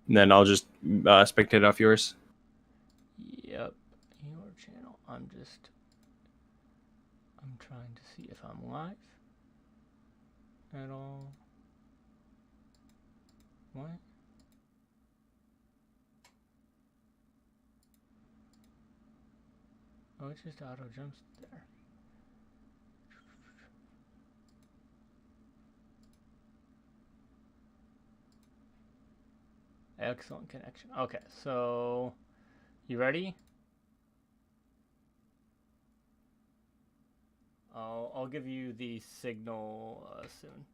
and then I'll just spectate off yours. Yep, your channel. I'm trying to see if I'm live at all. What? Oh, it just auto jumps there. Excellent connection. Okay, so you ready? I'll give you the signal soon.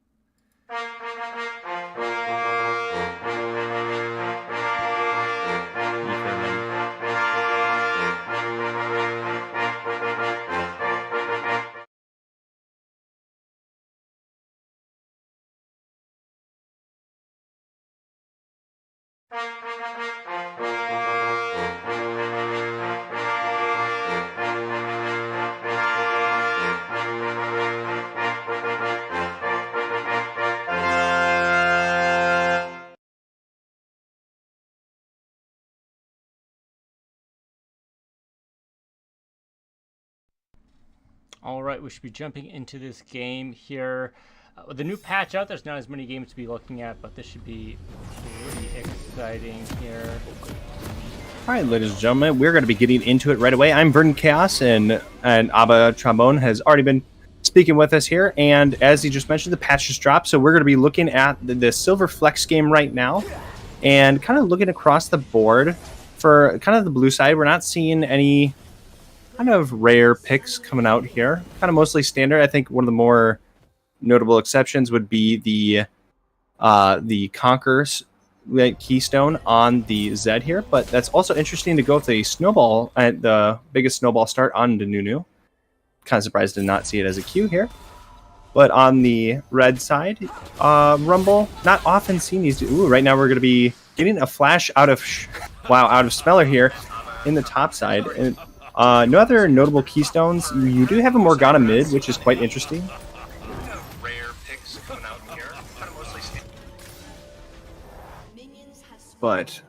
All right, we should be jumping into this game here. With the new patch out, there's not as many games to be looking at, but this should be pretty exciting here. All right, ladies and gentlemen, we're going to be getting into it right away. I'm Verdant Chaos, and Abba Trombone has already been speaking with us here. And as he just mentioned, the patch just dropped, so we're going to be looking at the Silver Flex game right now, and kind of looking across the board for kind of the blue side. We're not seeing any kind of rare picks coming out here. Kind of mostly standard. I think one of the more notable exceptions would be the Conqueror's Keystone on the Zed here, but that's also interesting to go with the snowball at the biggest snowball start on the Nunu. Kind of surprised to not see it as a Q here. But on the red side, Rumble, not often seen these. Ooh, right now we're going to be getting a flash out of Smeller here in the top side. And no other notable keystones. You do have a Morgana mid, which is quite interesting. But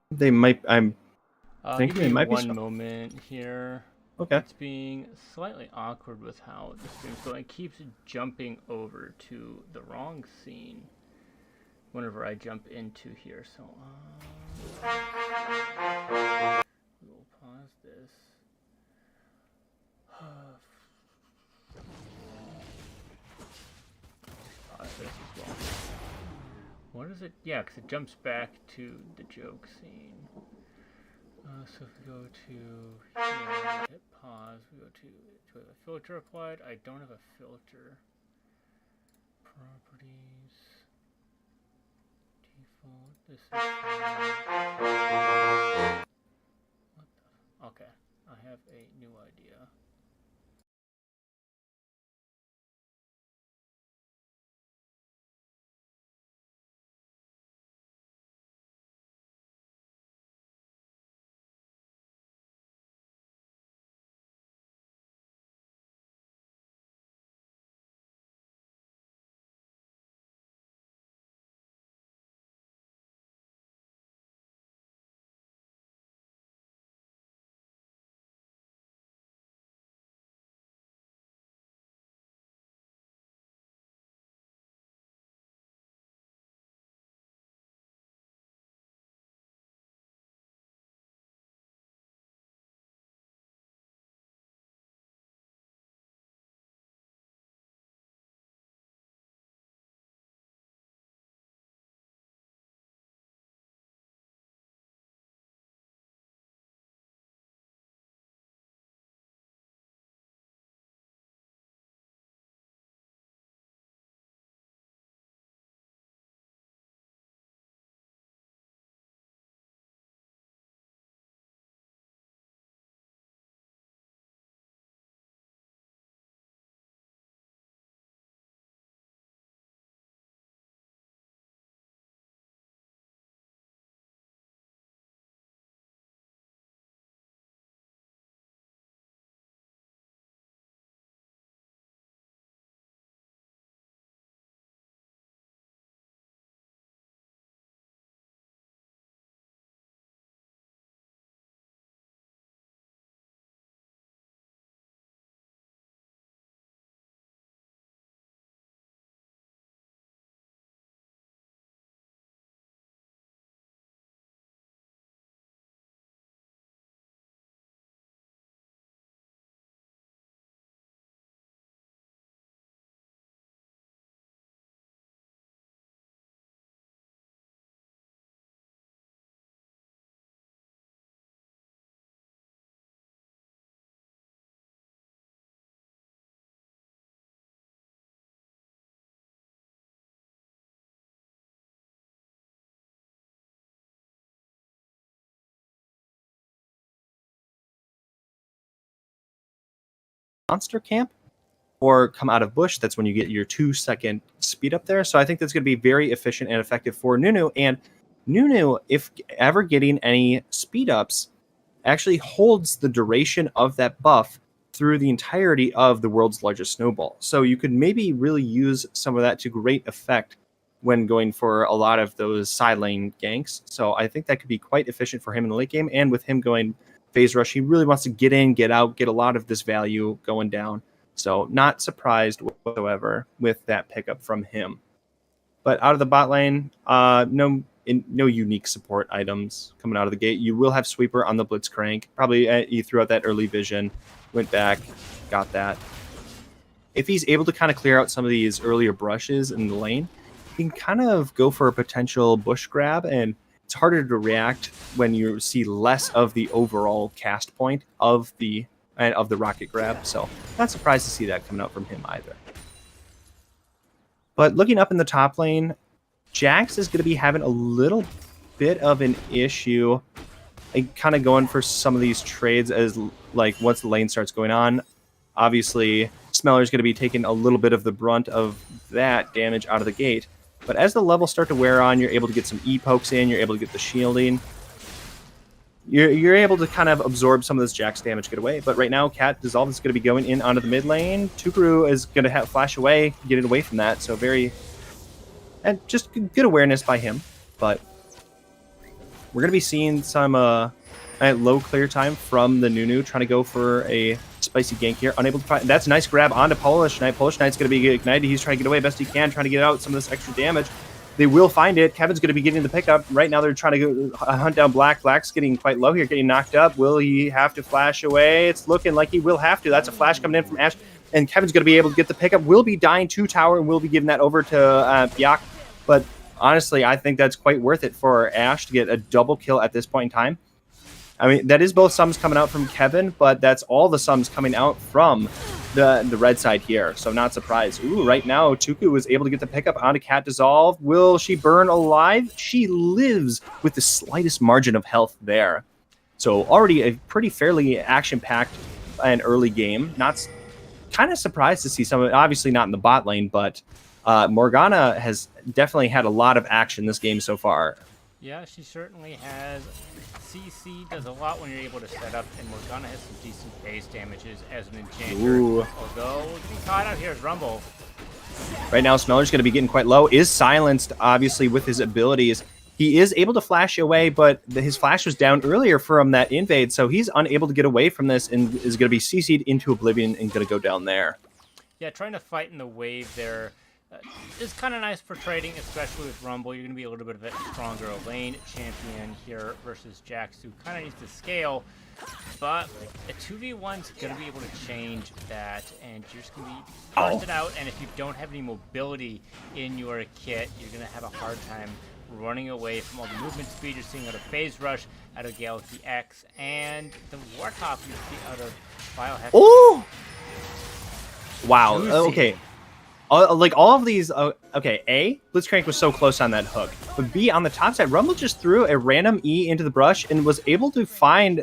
they might. I'm thinking Give they me might be. one moment here. Okay. It's being slightly awkward with how the stream's going. It keeps jumping over to the wrong scene whenever I jump into here. So we'll pause this. Pause this as well. What is it? Yeah, because it jumps back to the joke scene. So if we go to here, hit pause, we go to do I have a filter applied? I don't have a filter. Properties, default, this is what the, okay, I have a new idea. monster camp or come out of bush. That's when you get your 2-second speed up there. So I think that's going to be very efficient and effective for Nunu. And Nunu, if ever getting any speed ups, actually holds the duration of that buff through the entirety of the world's largest snowball. So you could maybe really use some of that to great effect when going for a lot of those side lane ganks. So I think that could be quite efficient for him in the late game. And with him going phase rush, he really wants to get in, get out, get a lot of this value going down. So not surprised whatsoever with that pickup from him. But out of the bot lane, no unique support items coming out of the gate. You will have Sweeper on the Blitzcrank. Probably you threw out that early vision, went back, got that. If he's able to kind of clear out some of these earlier brushes in the lane, he can kind of go for a potential bush grab, and it's harder to react when you see less of the overall cast point of the rocket grab. So not surprised to see that coming out from him either. But looking up in the top lane, Jax is going to be having a little bit of an issue and kind of going for some of these trades as like once the lane starts going on. Obviously, Smeller's going to be taking a little bit of the brunt of that damage out of the gate. But as the levels start to wear on, you're able to get some E-pokes in, you're able to get the shielding. You're able to kind of absorb some of this Jax damage, get away. But right now, Cat Dissolve is going to be going in onto the mid lane. Tukuru is going to have flash away, get it away from that. So and just good awareness by him. But we're going to be seeing some low clear time from the Nunu, trying to go for a spicy gank here. Unable to find. That's a nice grab onto Polish Knight. Polish Knight's going to be ignited. He's trying to get away best he can, trying to get out some of this extra damage. They will find it. Kevin's going to be getting the pickup. Right now they're trying to go hunt down Black. Black's getting quite low here, getting knocked up. Will he have to flash away? It's looking like he will have to. That's a flash coming in from Ashe. And Kevin's going to be able to get the pickup. Will be dying to tower and will be giving that over to Byac. But honestly, I think that's quite worth it for Ashe to get a double kill at this point in time. I mean, that is both sums coming out from Kevin, but that's all the sums coming out from the red side here. So not surprised. Ooh, right now, Tuku was able to get the pickup onto Cat Dissolve. Will she burn alive? She lives with the slightest margin of health there. So already a pretty fairly action-packed and early game. Not kind of surprised to see some of it. Obviously not in the bot lane, but Morgana has definitely had a lot of action this game so far. Yeah, she certainly has. CC does a lot when you're able to set up, and Morgana has some decent base damages as an enchanter. Ooh. Although, getting caught out here is Rumble. Right now, Smeller's going to be getting quite low. Is silenced, obviously, with his abilities. He is able to flash away, but his flash was down earlier from that invade, so he's unable to get away from this and is going to be CC'd into Oblivion and going to go down there. Yeah, trying to fight in the wave there is kind of nice for trading, especially with Rumble. You're going to be a little bit of a stronger lane champion here versus Jax, who kind of needs to scale. But a 2v1's going to be able to change that, and you're just going to be bursted out. And if you don't have any mobility in your kit, you're going to have a hard time running away from all the movement speed you're seeing out of Phase Rush, out of Galaxy X, and the Warthog you see out of Biohack. Oh! Wow, Juicy. okay. Like all of these, okay, A, Blitzcrank was so close on that hook, but B, on the top side, Rumble just threw a random E into the brush and was able to find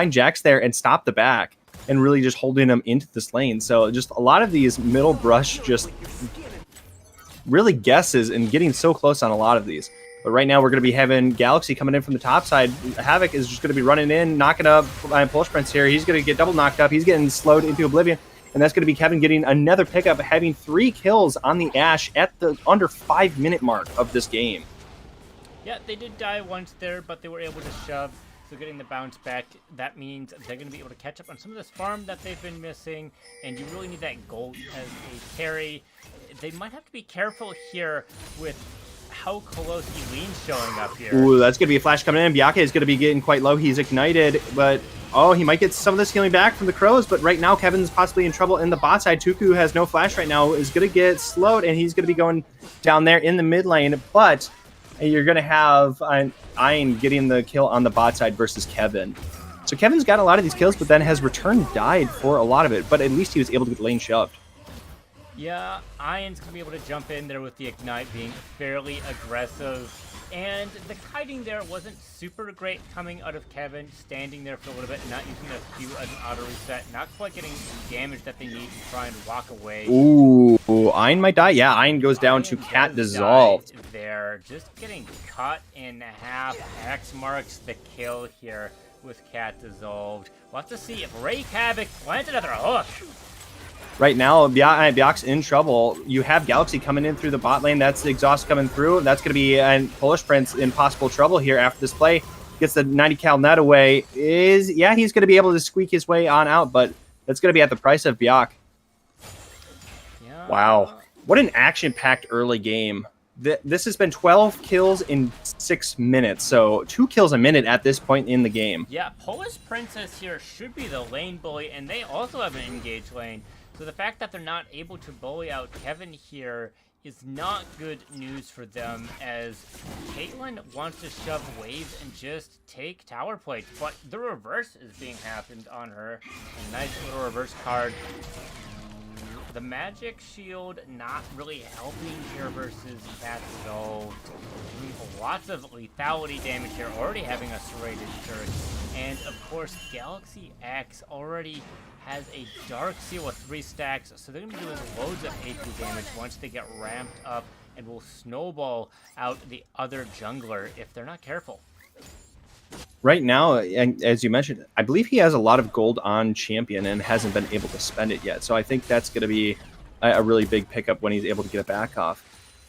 Jax there and stop the back and really just holding him into this lane. So just a lot of these middle brush just really guesses and getting so close on a lot of these. But right now we're going to be having Galaxy coming in from the top side. Havoc is just going to be running in, knocking up Polish Prince here. He's going to get double knocked up. He's getting slowed into Oblivion. And that's going to be Kevin getting another pickup, having 3 kills on the Ashe at the under 5-minute mark of this game. Yeah, they did die once there, but they were able to shove. So getting the bounce back, that means they're going to be able to catch up on some of this farm that they've been missing. And you really need that gold as a carry. They might have to be careful here with how close Eileen's showing up here. Ooh, that's going to be a flash coming in. Byac is going to be getting quite low. He's ignited, but he might get some of this healing back from the Crows, but right now Kevin's possibly in trouble in the bot side. Tuku has no flash right now, is going to get slowed, and he's going to be going down there in the mid lane, but you're going to have Ian getting the kill on the bot side versus Kevin. So Kevin's got a lot of these kills, but then has returned died for a lot of it, but at least he was able to get lane shoved. Yeah, Ian's going to be able to jump in there with the Ignite being fairly aggressive. And the kiting there wasn't super great coming out of Kevin, standing there for a little bit, not using the Q as an auto reset, not quite getting the damage that they need to try and walk away. Ooh, Ein might die. Yeah, Ein goes down to Cat dissolved. There, just getting cut in half. X marks the kill here with Cat dissolved. We'll have to see if Wraith Havoc lands another hook. Right now, Biak's in trouble. You have Galaxy coming in through the bot lane. That's the exhaust coming through. That's going to be Polish Prince in possible trouble here after this play. Gets the 90 cal net away. He's going to be able to squeak his way on out, but that's going to be at the price of Biak. Yeah. Wow. What an action-packed early game. This has been 12 kills in 6 minutes, so 2 kills a minute at this point in the game. Yeah, Polish Princess here should be the lane bully, and they also have an engaged lane. So the fact that they're not able to bully out Kevin here is not good news for them, as Caitlyn wants to shove waves and just take tower plates, but the reverse is being happened on her. A nice little reverse card. The magic shield not really helping here versus Cat dissolved. Lots of lethality damage here, already having a serrated shirt. And of course, Galaxy X already has a Dark Seal with 3 stacks, so they're going to be doing loads of AP damage once they get ramped up, and will snowball out the other jungler if they're not careful. Right now, and as you mentioned, I believe he has a lot of gold on champion and hasn't been able to spend it yet. So I think that's going to be a really big pickup when he's able to get it back off.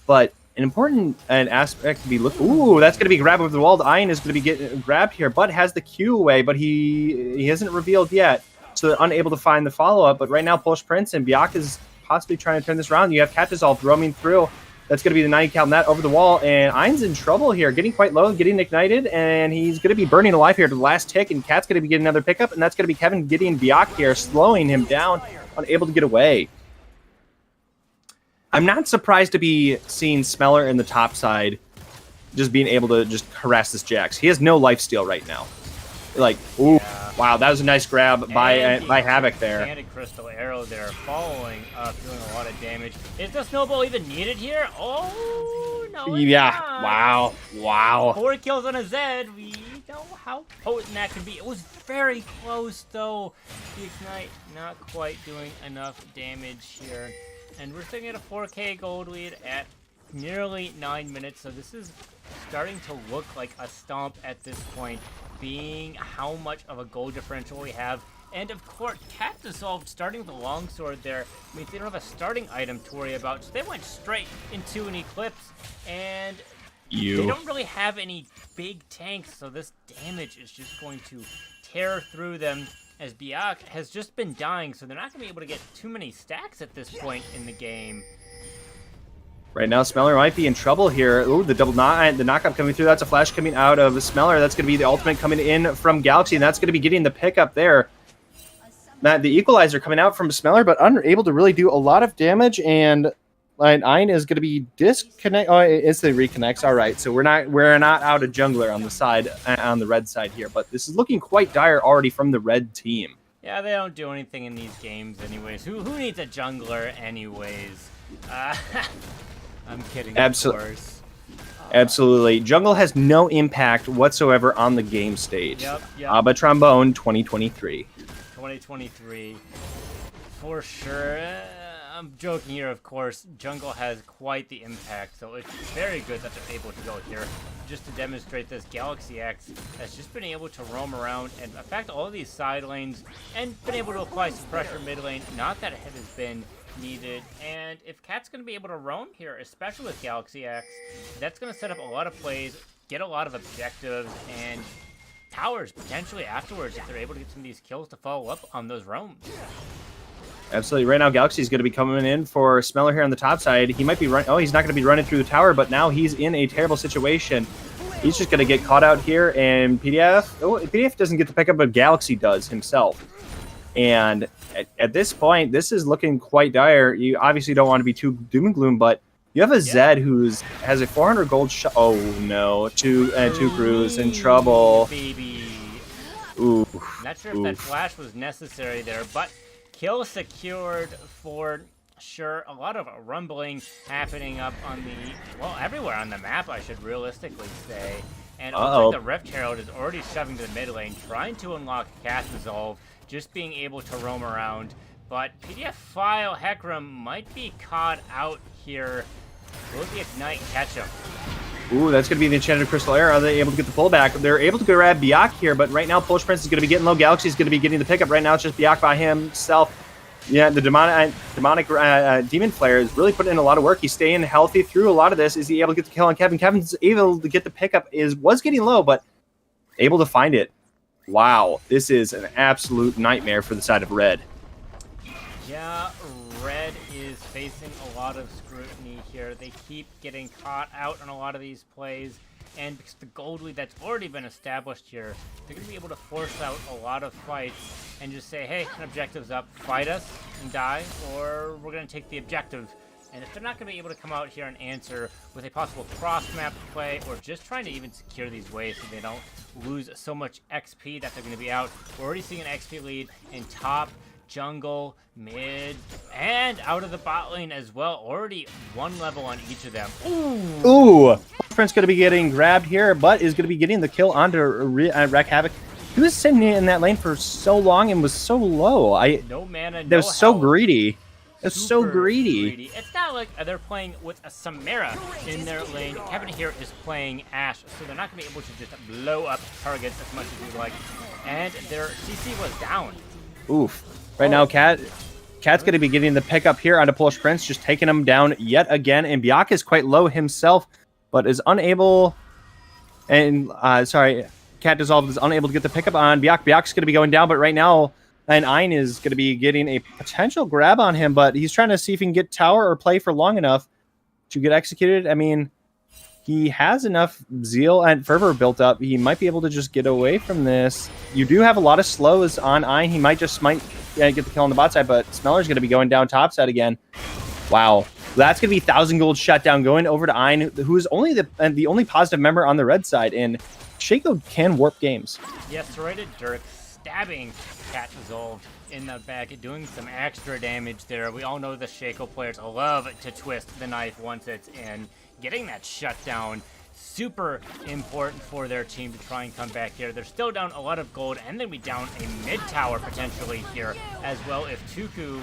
But an important aspect to be ooh, that's going to be grabbed over the wall. Ein is going to be getting grabbed here, but has the Q away, but he hasn't revealed yet. So they're unable to find the follow-up. But right now, Polish Prince and Biak is possibly trying to turn this around. You have Cat Dissolve roaming through. That's going to be the 90 cal net over the wall, and Ein's in trouble here, getting quite low, getting ignited, and he's going to be burning alive here to the last tick, and Cat's going to be getting another pickup, and that's going to be Kevin getting Biak here, slowing him down, unable to get away. I'm not surprised to be seeing Smeller in the top side, just being able to just harass this Jax. He has no lifesteal right now. Like, ooh, yeah. Wow, that was a nice grab by Havoc there. And Crystal Arrow there, following up, doing a lot of damage. Is the snowball even needed here? Oh, no, yeah, not. wow. 4 kills on a Zed. We know how potent that can be. It was very close, though. The Ignite not quite doing enough damage here. And we're sitting at a 4K gold lead at nearly 9 minutes, so this is starting to look like a stomp at this point, being how much of a gold differential we have. And of course, Cat Dissolved starting with the longsword there means they don't have a starting item to worry about, so they went straight into an Eclipse, and they don't really have any big tanks, so this damage is just going to tear through them, as Biak has just been dying, so they're not going to be able to get too many stacks at this point in the game. Right now, Smeller might be in trouble here. Ooh, the knockup coming through. That's a flash coming out of Smeller. That's going to be the ultimate coming in from Galaxy, and that's going to be getting the pickup there. The equalizer coming out from Smeller, but unable to really do a lot of damage, and Ein is going to be disconnect. Oh, it instantly reconnects. All right, so we're not out of jungler on the side, on the red side here, but this is looking quite dire already from the red team. Yeah, they don't do anything in these games, anyways. Who needs a jungler, anyways? I'm kidding, of course. Absolutely. Jungle has no impact whatsoever on the game stage. Yep. ABBA Trombone 2023. 2023. For sure. I'm joking here, of course. Jungle has quite the impact, so it's very good that they're able to go here. Just to demonstrate this, Galaxy X has just been able to roam around and affect all of these side lanes and been able to apply some pressure mid lane. Not that it has been needed, and if Cat's going to be able to roam here, especially with Galaxy X, that's going to set up a lot of plays, get a lot of objectives, and towers potentially afterwards if they're able to get some of these kills to follow up on those roams. Absolutely. Right now, Galaxy is going to be coming in for Smeller here on the top side. He might be running. Oh, he's not going to be running through the tower, but now he's in a terrible situation. He's just going to get caught out here, and PDF doesn't get the pickup, but Galaxy does himself. And at this point, this is looking quite dire. You obviously don't want to be too doom and gloom, but you have a Zed who's has a 400 gold shot. Oh no, two crews in trouble. Baby. Ooh. Not sure if that flash was necessary there, but kill secured for Sure, a lot of rumbling happening up on the, well, everywhere on the map, I should realistically say. And it looks like the Rift Herald is already shoving to the mid lane, trying to unlock Cast Dissolve, just being able to roam around. But PDF File Hecarim might be caught out here. Will the Ignite catch him? Ooh, that's going to be the Enchanted Crystal Air. Are they able to get the pullback? They're able to grab Biak here, but right now Polish Prince is going to be getting low. Galaxy's going to be getting the pickup. Right now it's just Biak by himself. Yeah, the demonic Demon Flare is really putting in a lot of work. He's staying healthy through a lot of this. Is he able to get the kill on Kevin? Kevin's able to get the pickup. Was getting low, but able to find it. Wow, this is an absolute nightmare for the side of Red. Yeah, Red is facing a lot of scrutiny here. They keep getting caught out on a lot of these plays. And because the gold lead that's already been established here, they're going to be able to force out a lot of fights and just say, hey, an objective's up, fight us and die, or we're going to take the objective. And if they're not going to be able to come out here and answer with a possible cross-map play or just trying to even secure these waves so they don't lose so much XP that they're going to be out, we're already seeing an XP lead in top, jungle, mid, and out of the bot lane as well. Already one level on each of them. Ooh! Prince going to be getting grabbed here, but is going to be getting the kill onto Wreck Havoc. He was sitting in that lane for so long and was so low. No mana, that no was so health. greedy. It's so Super greedy. It's not like they're playing with a Samara in their lane. Kevin here is playing Ashe, so they're not going to be able to just blow up targets as much as you'd like. And their CC was down. Oof. Right now, Cat's going to be getting the pickup here onto Polish Prince, just taking him down yet again. And Biak is quite low himself, but is unable... And, Cat Dissolved is unable to get the pickup on Biak. Biak's going to be going down, but right now... And Ein is going to be getting a potential grab on him, but he's trying to see if he can get tower or play for long enough to get executed. I mean, he has enough zeal and fervor built up. He might be able to just get away from this. You do have a lot of slows on Ein. He might get the kill on the bot side, but Smeller's going to be going down top side again. Wow. That's going to be 1,000 gold shutdown going over to Ein, who's only the only positive member on the red side, and Shaco can warp games. Yes, Serrated Dirk stabbing Cat Dissolved in the back, doing some extra damage there. We all know the Shaco players love to twist the knife once it's in. Getting that shutdown, super important for their team to try and come back here. They're still down a lot of gold, and then we down a mid tower potentially here as well if Tuku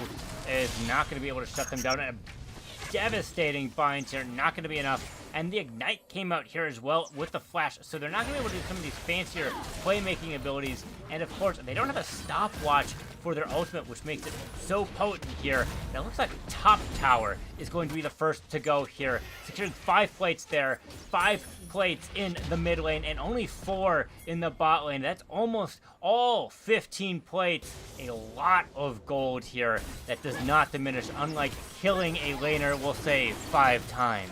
is not going to be able to shut them down. And a devastating binds here, not going to be enough. And the Ignite came out here as well with the Flash, so they're not going to be able to do some of these fancier playmaking abilities. And of course, they don't have a stopwatch for their ultimate, which makes it so potent here. That looks like top tower is going to be the first to go here. Secured 5 plates there, 5 plates in the mid lane, and only 4 in the bot lane. That's almost all 15 plates. A lot of gold here that does not diminish, unlike killing a laner, we'll say 5 times.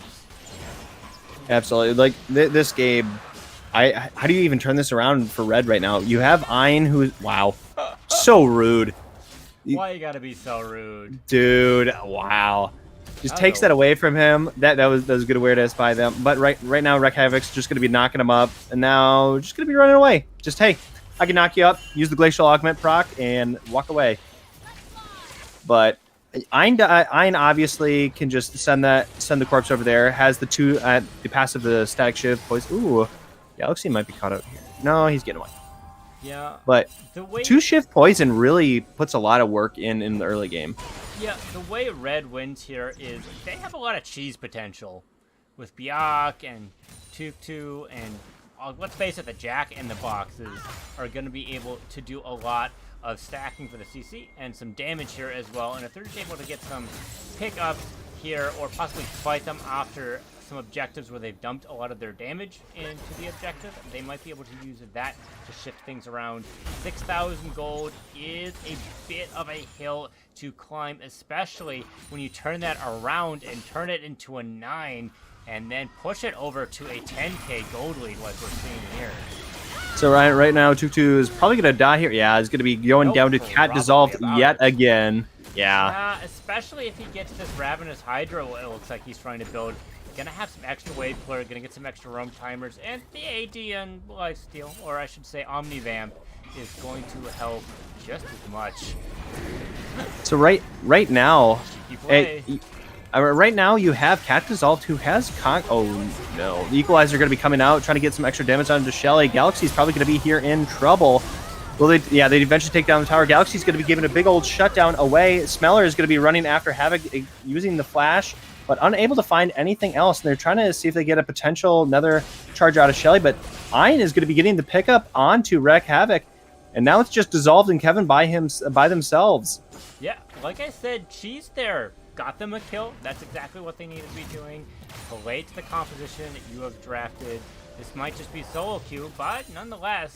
Absolutely. Like, this game, how do you even turn this around for Red right now? You have Ein, who's... Wow. So rude. Why you gotta be so rude? Dude, wow. Just takes that away from him. That was good awareness by them. But right now, Wreck Havoc's just going to be knocking him up. And now, just going to be running away. Just, hey, I can knock you up, use the Glacial Augment proc, and walk away. But... Ein obviously can just send the corpse over there. Has the passive, the Static Shiv poison. Ooh, Galaxy might be caught out here. No, he's getting away. Yeah, but the 2 Shiv poison really puts a lot of work in the early game. Yeah, the way Red wins here is they have a lot of cheese potential with Biak and Tuktu and let's face it, the Jack and the boxes are going to be able to do a lot of stacking for the CC and some damage here as well. And if they're just able to get some pickups here or possibly fight them after some objectives where they've dumped a lot of their damage into the objective, they might be able to use that to shift things around. 6,000 gold is a bit of a hill to climb, especially when you turn that around and turn it into a 9 and then push it over to a 10k gold lead like we're seeing here. So right now, Tuktu is probably going to die here. Yeah, he's going to be going down to Cat Dissolved yet again. Yeah. Especially if he gets this Ravenous Hydra, it looks like he's trying to build. Going to have some extra wave clear, going to get some extra roam timers, and the AD and Lifesteal, or I should say Omnivamp, is going to help just as much. So right now, Keep away. right now you have Cat Dissolved who has oh no, the Equalizer going to be coming out, trying to get some extra damage onto Shelly. Galaxy's probably going to be here in trouble. Well, they eventually take down the tower. Galaxy's going to be giving a big old shutdown away. Smeller is going to be running after Havoc using the flash, but unable to find anything else. And they're trying to see if they get a potential another charge out of Shelly, but Iron is going to be getting the pickup onto Wreck Havoc. And now it's just Dissolved and Kevin by themselves. Yeah, like I said, Cheese there got them a kill. That's exactly what they needed to be doing. Play to the composition that you have drafted. This might just be solo queue, but nonetheless,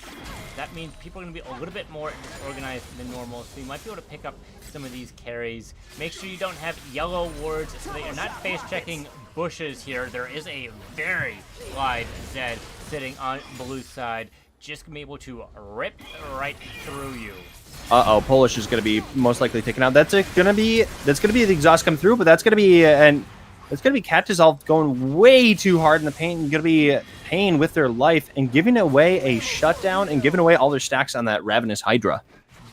that means people are going to be a little bit more disorganized than normal, so you might be able to pick up some of these carries. Make sure you don't have yellow wards so that you're not face-checking bushes here. There is a very wide Zed sitting on Blue's side, just going to be able to rip right through you. Polish is going to be most likely taken out. That's going to be the exhaust come through, but that's going to be it's going to be Cat Dissolved going way too hard in the paint and going to be paying with their life and giving away a shutdown and giving away all their stacks on that Ravenous Hydra.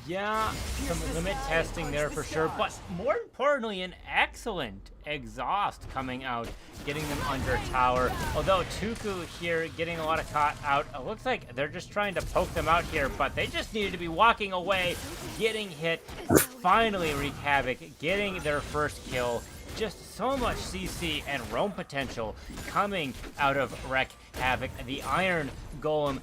Yeah, some limit testing there for sure, but more importantly, an excellent exhaust coming out, getting them under tower. Although Tuku here getting a lot of caught out, it looks like they're just trying to poke them out here, but they just needed to be walking away, getting hit, finally wreak havoc, getting their first kill. Just so much CC and roam potential coming out of Wreck Havoc. The Iron Golem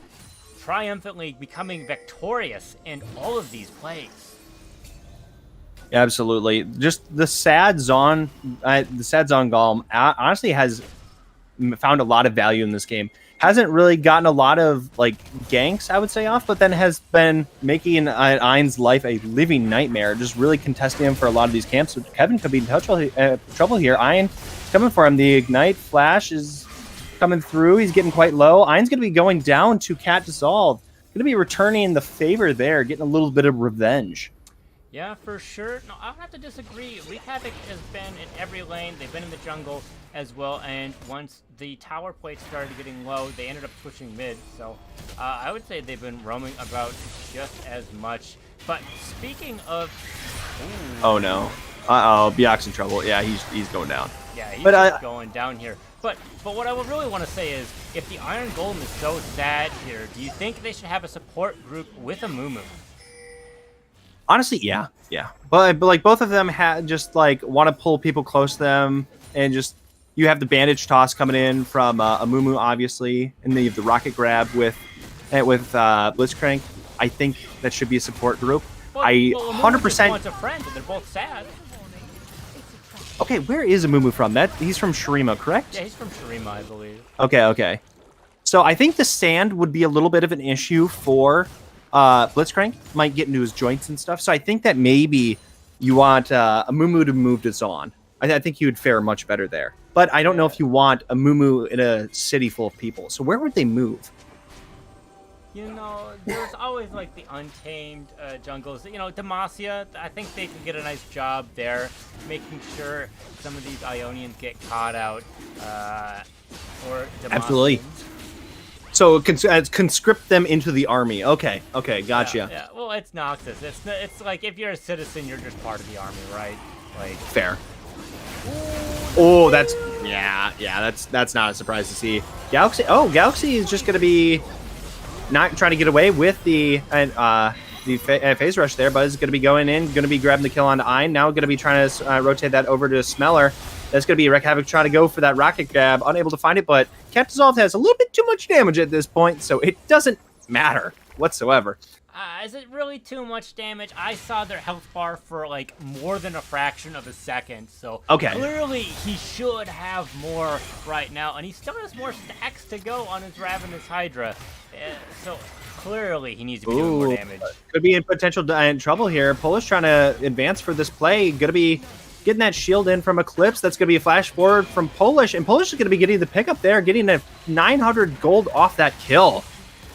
triumphantly becoming victorious in all of these plays. Absolutely. Just the sad Zon Golem honestly has found a lot of value in this game. Hasn't really gotten a lot of like ganks, I would say, off, but then has been making Ein's life a living nightmare, just really contesting him for a lot of these camps. So Kevin could be in trouble here. Ein is coming for him. The Ignite Flash is coming through. He's getting quite low. Ein's going to be going down to Cat Dissolved. Going to be returning the favor there, getting a little bit of revenge. Yeah, for sure. No, I'll have to disagree. Wreak Havoc has been in every lane. They've been in the jungle as well, and once the tower plates started getting low, they ended up pushing mid. So I would say they've been roaming about just as much. But speaking of... Ooh. Oh, no. Uh-oh, Biak's in trouble. Yeah, he's going down. Yeah, he's going down here. But what I would really want to say is, if the Iron Golem is so sad here, do you think they should have a support group with a Mumu? Honestly, yeah. But like both of them just like want to pull people close to them, and just you have the bandage toss coming in from Amumu, obviously, and then you have the rocket grab with Blitzcrank. I think that should be a support group. Well, 100% wants a friend, and they're both sad. Okay, where is Amumu from? He's from Shurima, correct? Yeah, he's from Shurima, I believe. Okay. So I think the sand would be a little bit of an issue for Blitzcrank. Might get into his joints and stuff. So I think that maybe you want Amumu to move to Zon. I think he would fare much better there. But I don't know if you want Amumu in a city full of people. So where would they move? You know, there's always like the untamed jungles. You know, Demacia, I think they can get a nice job there, making sure some of these Ionians get caught out. Or Demacians. Absolutely. So conscript them into the army. Okay, gotcha. Yeah. Well, it's Noxus. It's like if you're a citizen, you're just part of the army, right? Like fair. Oh, that's not a surprise to see. Galaxy is just gonna be not trying to get away with the phase rush there, but is going to be going in, going to be grabbing the kill on Ein. Now going to be trying to rotate that over to Smeller. That's going to be Wreck Havoc trying to go for that rocket grab, unable to find it, but Cat Dissolved has a little bit too much damage at this point, so it doesn't matter whatsoever. Is it really too much damage? I saw their health bar for like more than a fraction of a second, so clearly he should have more right now, and he still has more stacks to go on his Ravenous Hydra, so clearly he needs to be doing more damage. Could be in potential trouble here. Polish trying to advance for this play, going to be getting that shield in from Eclipse. That's going to be a flash forward from Polish, and Polish is going to be getting the pickup there, getting a 900 gold off that kill.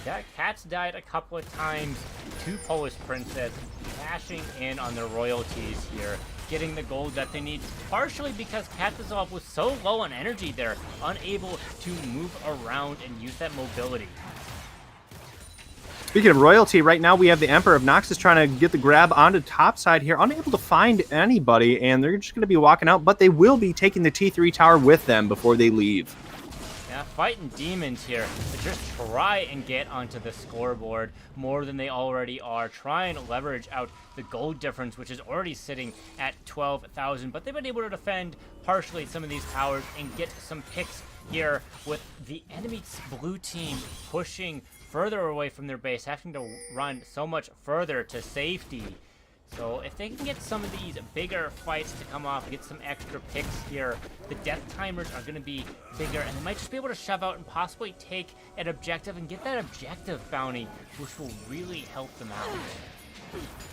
Yeah, Cat's died a couple of times to Polish Princess, cashing in on their royalties here, getting the gold that they need, partially because Cat Dissolved was so low on energy there, unable to move around and use that mobility. Speaking of royalty, right now we have the Emperor of Noxus trying to get the grab onto top side here, unable to find anybody, and they're just going to be walking out, but they will be taking the T3 tower with them before they leave. Yeah, fighting demons here to just try and get onto the scoreboard more than they already are. Try and leverage out the gold difference, which is already sitting at 12,000, but they've been able to defend partially some of these towers and get some picks here with the enemy's blue team pushing further away from their base, having to run so much further to safety. So if they can get some of these bigger fights to come off, get some extra picks here, the death timers are going to be bigger, and they might just be able to shove out and possibly take an objective and get that objective bounty, which will really help them out.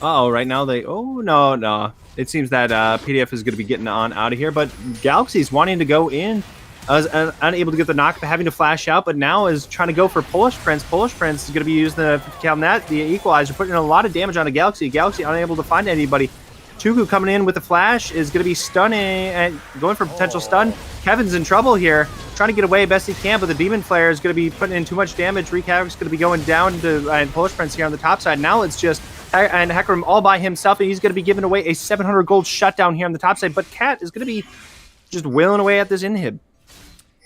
Uh-oh, right now they... Oh, no. It seems that PDF is going to be getting on out of here, but Galaxy's wanting to go in. Unable to get the knock, having to flash out, but now is trying to go for Polish Prince. Polish Prince is going to be using the 50 cal net, the equalizer, putting in a lot of damage on a Galaxy. Galaxy unable to find anybody. Tuku coming in with the flash is going to be stunning and going for potential stun. Kevin's in trouble here, trying to get away best he can, but the Demon Flare is going to be putting in too much damage. Wreak Havoc's going to be going down to Polish Prince here on the top side. Now it's just and Hecarim all by himself, and he's going to be giving away a 700 gold shutdown here on the top side, but Cat is going to be just wailing away at this inhib.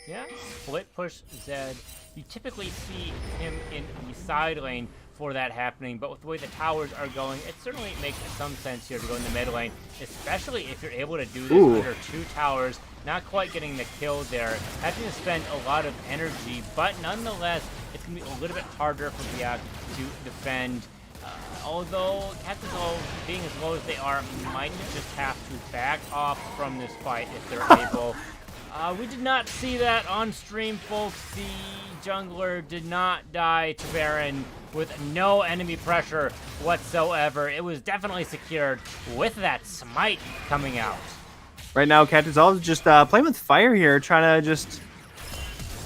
Yeah, split push Zed. You typically see him in the side lane for that happening, but with the way the towers are going, it certainly makes some sense here to go in the mid lane, especially if you're able to do this under 2 towers, not quite getting the kill there, having to spend a lot of energy, but nonetheless, it's going to be a little bit harder for Biak to defend. Although Captain being as low as they are, might just have to back off from this fight if they're able. We did not see that on stream, folks. The jungler did not die to Baron with no enemy pressure whatsoever. It was definitely secured with that smite coming out. Right now, Cat Dissolve is just playing with fire here, trying to just...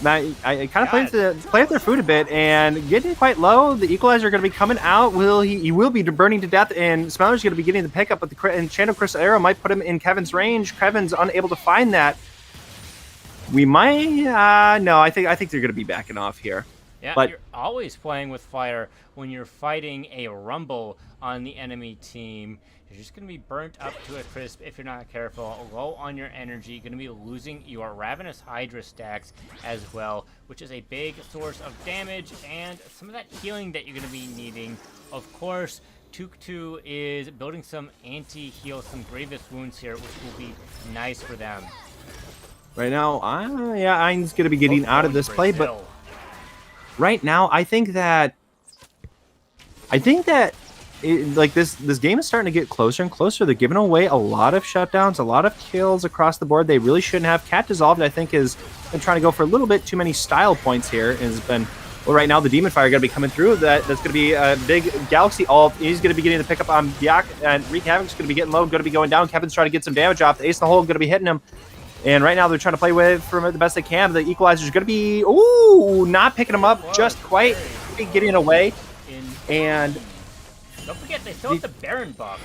I kind of play with their food a bit and getting quite low. The equalizer going to be coming out. He will be burning to death, and Smeller's going to be getting the pickup, but the Enchanted Crystal Arrow might put him in Kevin's range. Kevin's unable to find that. We might no. I think they're going to be backing off here. Yeah, but you're always playing with fire when you're fighting a rumble on the enemy team. You're just going to be burnt up to a crisp if you're not careful. Low on your energy. You're going to be losing your Ravenous Hydra stacks as well, which is a big source of damage and some of that healing that you're going to be needing. Of course, Tuktu is building some anti-heal, some grievous wounds here, which will be nice for them. Right now, yeah, Ein's going to be getting out of this play, but right now, I think that like this game is starting to get closer and closer. They're giving away a lot of shutdowns, a lot of kills across the board. They really shouldn't have. Cat Dissolved, I think, has been trying to go for a little bit too many style points here. And has been, well, right now the Demon Fire going to be coming through. That's going to be a big Galaxy ult. He's going to be getting the pickup on Biak, and Wreak Havoc's going to be getting low, going to be going down. Kevin's trying to get some damage off. The Ace in the Hole going to be hitting him. And right now they're trying to play with from it the best they can. The equalizer is going to be, not picking him up just quite, getting away. And don't forget, they still have the Baron buff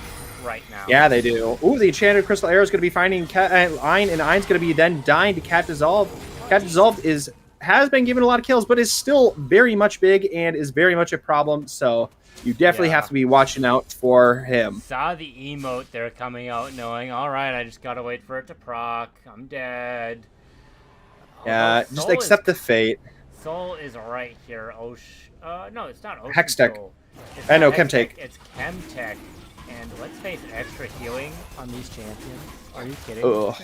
right now. Yeah, they do. The Enchanted Crystal Arrow is going to be finding Ein, and Ein's going to be then dying to Cat Dissolve. Cat Dissolve has been given a lot of kills, but is still very much big and is very much a problem. So you definitely have to be watching out for him. Saw the emote there coming out, knowing, all right, I just got to wait for it to proc. I'm dead. Yeah, just accept the fate. Soul is right here. No, it's not Ocean Hextech. Soul. I know, Chemtech. It's Chemtech. And let's face it, extra healing on these champions. Are you kidding? Ugh.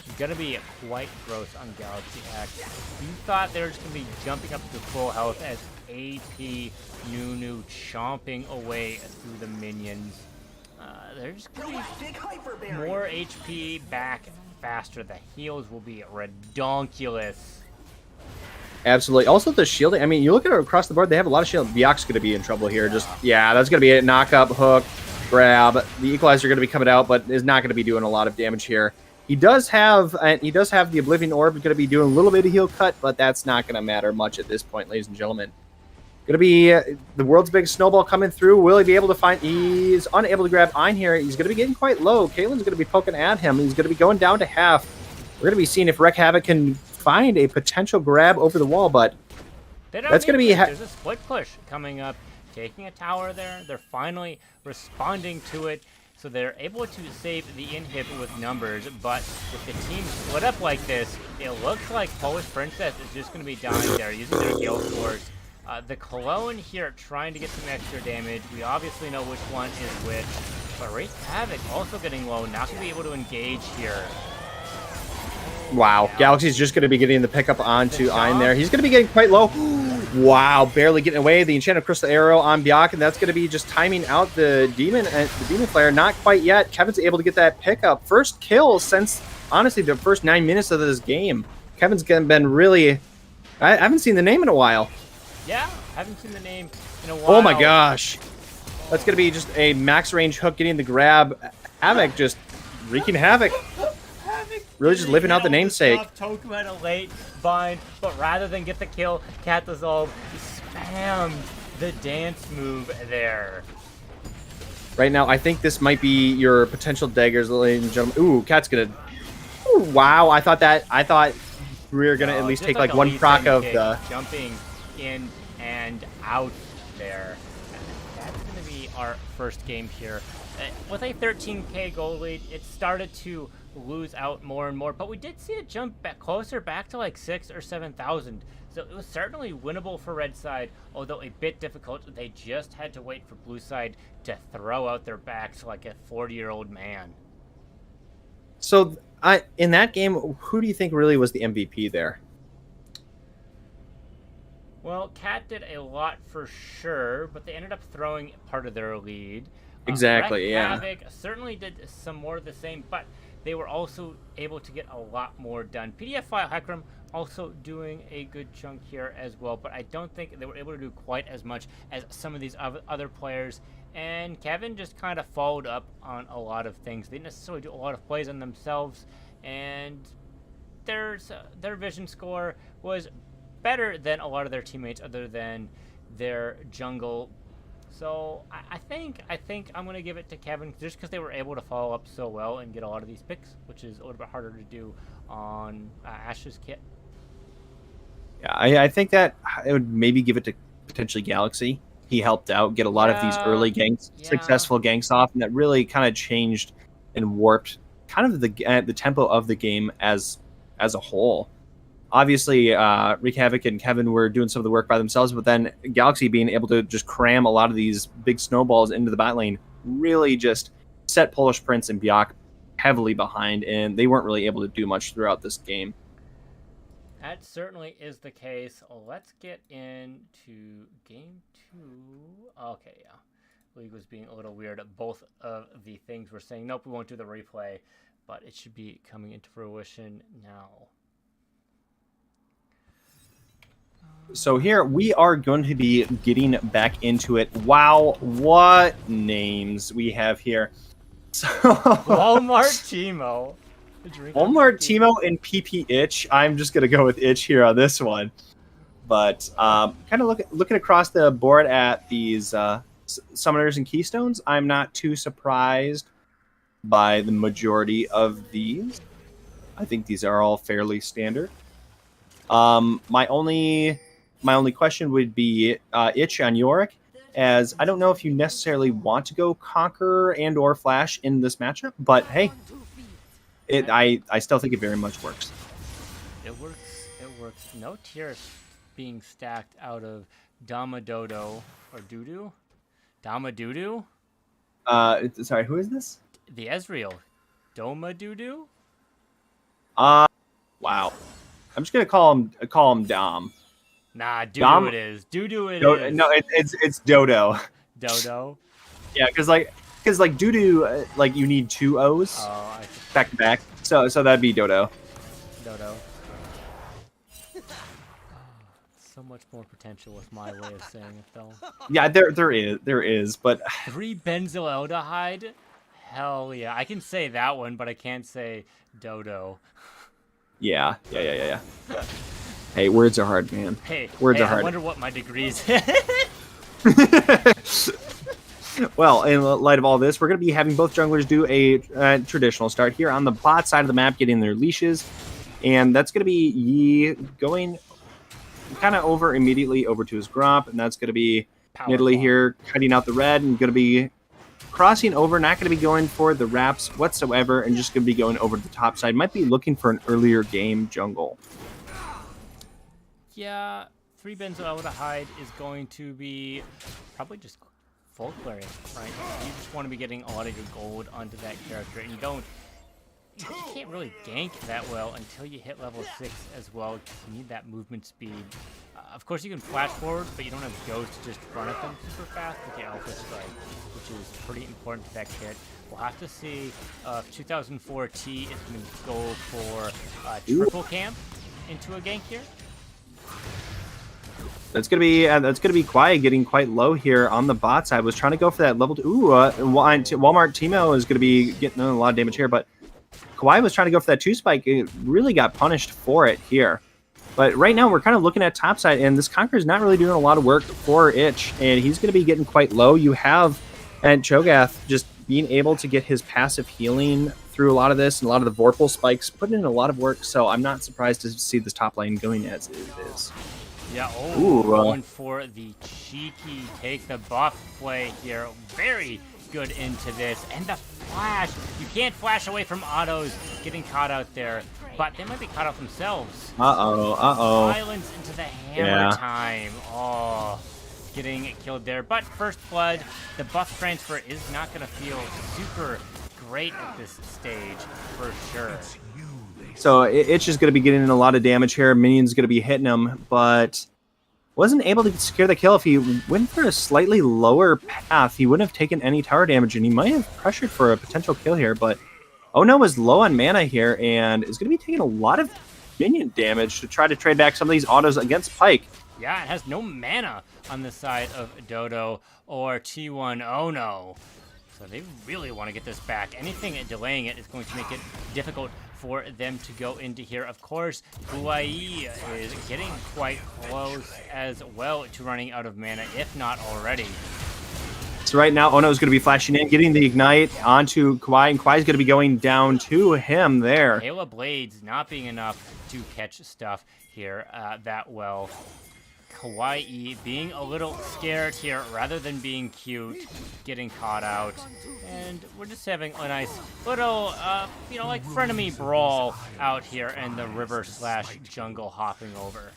It's going to be quite gross on Galaxy X. You thought they were just going to be jumping up to full health as AP Nunu chomping away through the minions. They're just going to be more HP back faster. The heals will be redonkulous. Absolutely. Also, the shielding. I mean, you look at it across the board, they have a lot of shield. Biak's going to be in trouble here. That's going to be a knock-up, hook, grab. The equalizer going to be coming out, but is not going to be doing a lot of damage here. He does have the Oblivion Orb, going to be doing a little bit of heal cut, but that's not going to matter much at this point, ladies and gentlemen. Going to be the world's biggest snowball coming through. Will he be able to find... He's unable to grab Ein here. He's going to be getting quite low. Caitlin's going to be poking at him. He's going to be going down to half. We're going to be seeing if Wreak Havoc can find a potential grab over the wall, but that's going to be... There's a split push coming up taking a tower there. They're finally responding to it. So they're able to save the inhib with numbers, but with the team split up like this, it looks like Polish Princess is just going to be dying there using their Gale Force. The Cologne here trying to get some extra damage. We obviously know which one is which, but Wraith Havoc also getting low, not going to be able to engage here. Wow, Galaxy's just going to be getting the pickup onto Ein there. He's going to be getting quite low. Wow, barely getting away. The Enchanted Crystal Arrow on Byac, and that's going to be just timing out the Demon Flare. Not quite yet. Kevin's able to get that pickup. First kill since, honestly, the first 9 minutes of this game. Kevin's been really... I haven't seen the name in a while. Yeah, haven't seen the name in a while. Oh my gosh. That's going to be just a max range hook getting the grab. Havoc just wreaking havoc. Really just living out the namesake. Toku had a late bind, but rather than get the kill, Cat dissolve, he spammed the dance move there. Right now, I think this might be your potential daggers, ladies and gentlemen. Ooh, Cat's gonna... Ooh, wow, I thought we were gonna at least take like one proc of the... Jumping in and out there. That's gonna be our first game here. With a 13k goal lead, it started to lose out more and more, but we did see it jump back closer back to like 6,000 or 7,000. So it was certainly winnable for Red Side, although a bit difficult. They just had to wait for Blue Side to throw out their backs like a 40-year-old man. So in that game, who do you think really was the MVP there? Well, Cat did a lot for sure, but they ended up throwing part of their lead. Exactly, yeah. Havoc certainly did some more of the same, but they were also able to get a lot more done. PDF File Hecarim also doing a good chunk here as well, but I don't think they were able to do quite as much as some of these other players. And Kevin just kind of followed up on a lot of things. They didn't necessarily do a lot of plays on themselves, and their vision score was better than a lot of their teammates other than their jungle. So I think I'm going to give it to Kevin just because they were able to follow up so well and get a lot of these picks, which is a little bit harder to do on Ash's kit. Yeah, I think that I would maybe give it to potentially Galaxy. He helped out, get a lot of these early ganks, successful ganks off, and that really kind of changed and warped kind of the tempo of the game as a whole. Obviously, Wreak Havoc and Kevin were doing some of the work by themselves, but then Galaxy being able to just cram a lot of these big snowballs into the bot lane really just set Polish Prince and Byac heavily behind, and they weren't really able to do much throughout this game. That certainly is the case. Let's get into game 2. Okay, yeah. League was being a little weird. Both of the things were saying, nope, we won't do the replay, but it should be coming into fruition now. So here we are going to be getting back into it. Wow, what names we have here. So Walmart Timo. Walmart Timo and PP Itch. I'm just going to go with Itch here on this one. But kind of looking across the board at these Summoners and Keystones, I'm not too surprised by the majority of these. I think these are all fairly standard. My only question would be Itch on Yorick, as I don't know if you necessarily want to go Conqueror and or Flash in this matchup, but hey, I still think it very much works. It works. No tears being stacked out of Dama Dodo or Dudu? Dama Dudu? Sorry, who is this? The Ezreal. Doma Dudu? Wow. I'm just gonna call him Dom. Nah, Dudu Dom? it is. Dudu it is. No, it's Dodo. Dodo. Yeah, because Dudu, like you need 2 O's back to back. So that'd be Dodo. Dodo. So much more potential with my way of saying it, though. Yeah, there is, but 3-benzylaldehyde? Hell yeah. I can say that one, but I can't say Dodo. yeah. Hey, words are hard, man. Hey, words are hard. I wonder what my degree's. Well, in light of all this, we're going to be having both junglers do a traditional start here on the bot side of the map, getting their leashes. And that's going to be Yi going kind of immediately over to his Gromp, and that's going to be Nidalee farm. here cutting out the red and going to be crossing over, not going to be going for the wraps whatsoever, and just going to be going over to the top side. Might be looking for an earlier game jungle. Yeah, 3 benzoaldehyde is going to be probably just full clearing, right? You just want to be getting a lot of your gold onto that character, and you can't really gank that well until you hit level 6 as well, because you need that movement speed. Of course, you can flash forward, but you don't have Ghost to just run at them super fast with the Alpha Strike, which is pretty important to that kit. We'll have to see if 2004 T is going to go for triple camp into a gank here. That's gonna be Quiet getting quite low here on the bot side. Was trying to go for that level 2. Walmart Teemo is gonna be getting a lot of damage here, but Kawhi was trying to go for that 2 spike. It really got punished for it here. But right now we're kind of looking at top side, and this Conqueror's not really doing a lot of work for Ich, and he's gonna be getting quite low. You have and Cho'Gath just being able to get his passive healing through a lot of this, and a lot of the Vorpal spikes, putting in a lot of work. So I'm not surprised to see this top lane going as it is. Yeah, going for the cheeky take the buff play here. Very good into this. And the flash. You can't flash away from autos getting caught out there, but they might be caught out themselves. Silence into the hammer time. Oh, getting killed there. But first blood, the buff transfer is not going to feel super great at this stage for sure. So it's just going to be getting in a lot of damage here. Minion's going to be hitting him, but wasn't able to secure the kill. If he went for a slightly lower path, he wouldn't have taken any tower damage, and he might have pressured for a potential kill here. But Ono is low on mana here and is going to be taking a lot of minion damage to try to trade back some of these autos against Pyke. Yeah, it has no mana on the side of Dodo or T1 Ono. So they really want to get this back. Anything delaying it is going to make it difficult for them to go into here. Of course, Kuai is getting quite close as well to running out of mana, if not already. So right now, Ono is going to be flashing in, getting the Ignite onto Kuai, and Kuai is going to be going down to him there. Kayla Blades not being enough to catch stuff here that well. Kawaii being a little scared here rather than being cute, getting caught out. And we're just having a nice little, like frenemy brawl out here in the river/jungle hopping over.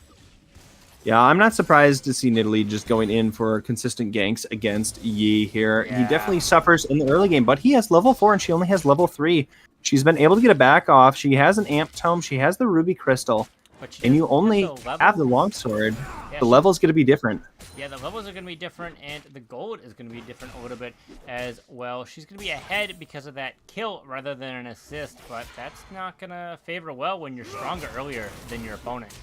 Yeah, I'm not surprised to see Nidalee just going in for consistent ganks against Yi here. Yeah. He definitely suffers in the early game, but he has level 4 and she only has level 3. She's been able to get it back off. She has an Amp Tome. She has the Ruby Crystal. And you only have the longsword. Yeah, the level's going to be different. Yeah, the levels are going to be different, and the gold is going to be different a little bit as well. She's going to be ahead because of that kill rather than an assist, but that's not going to favor well when you're stronger earlier than your opponent.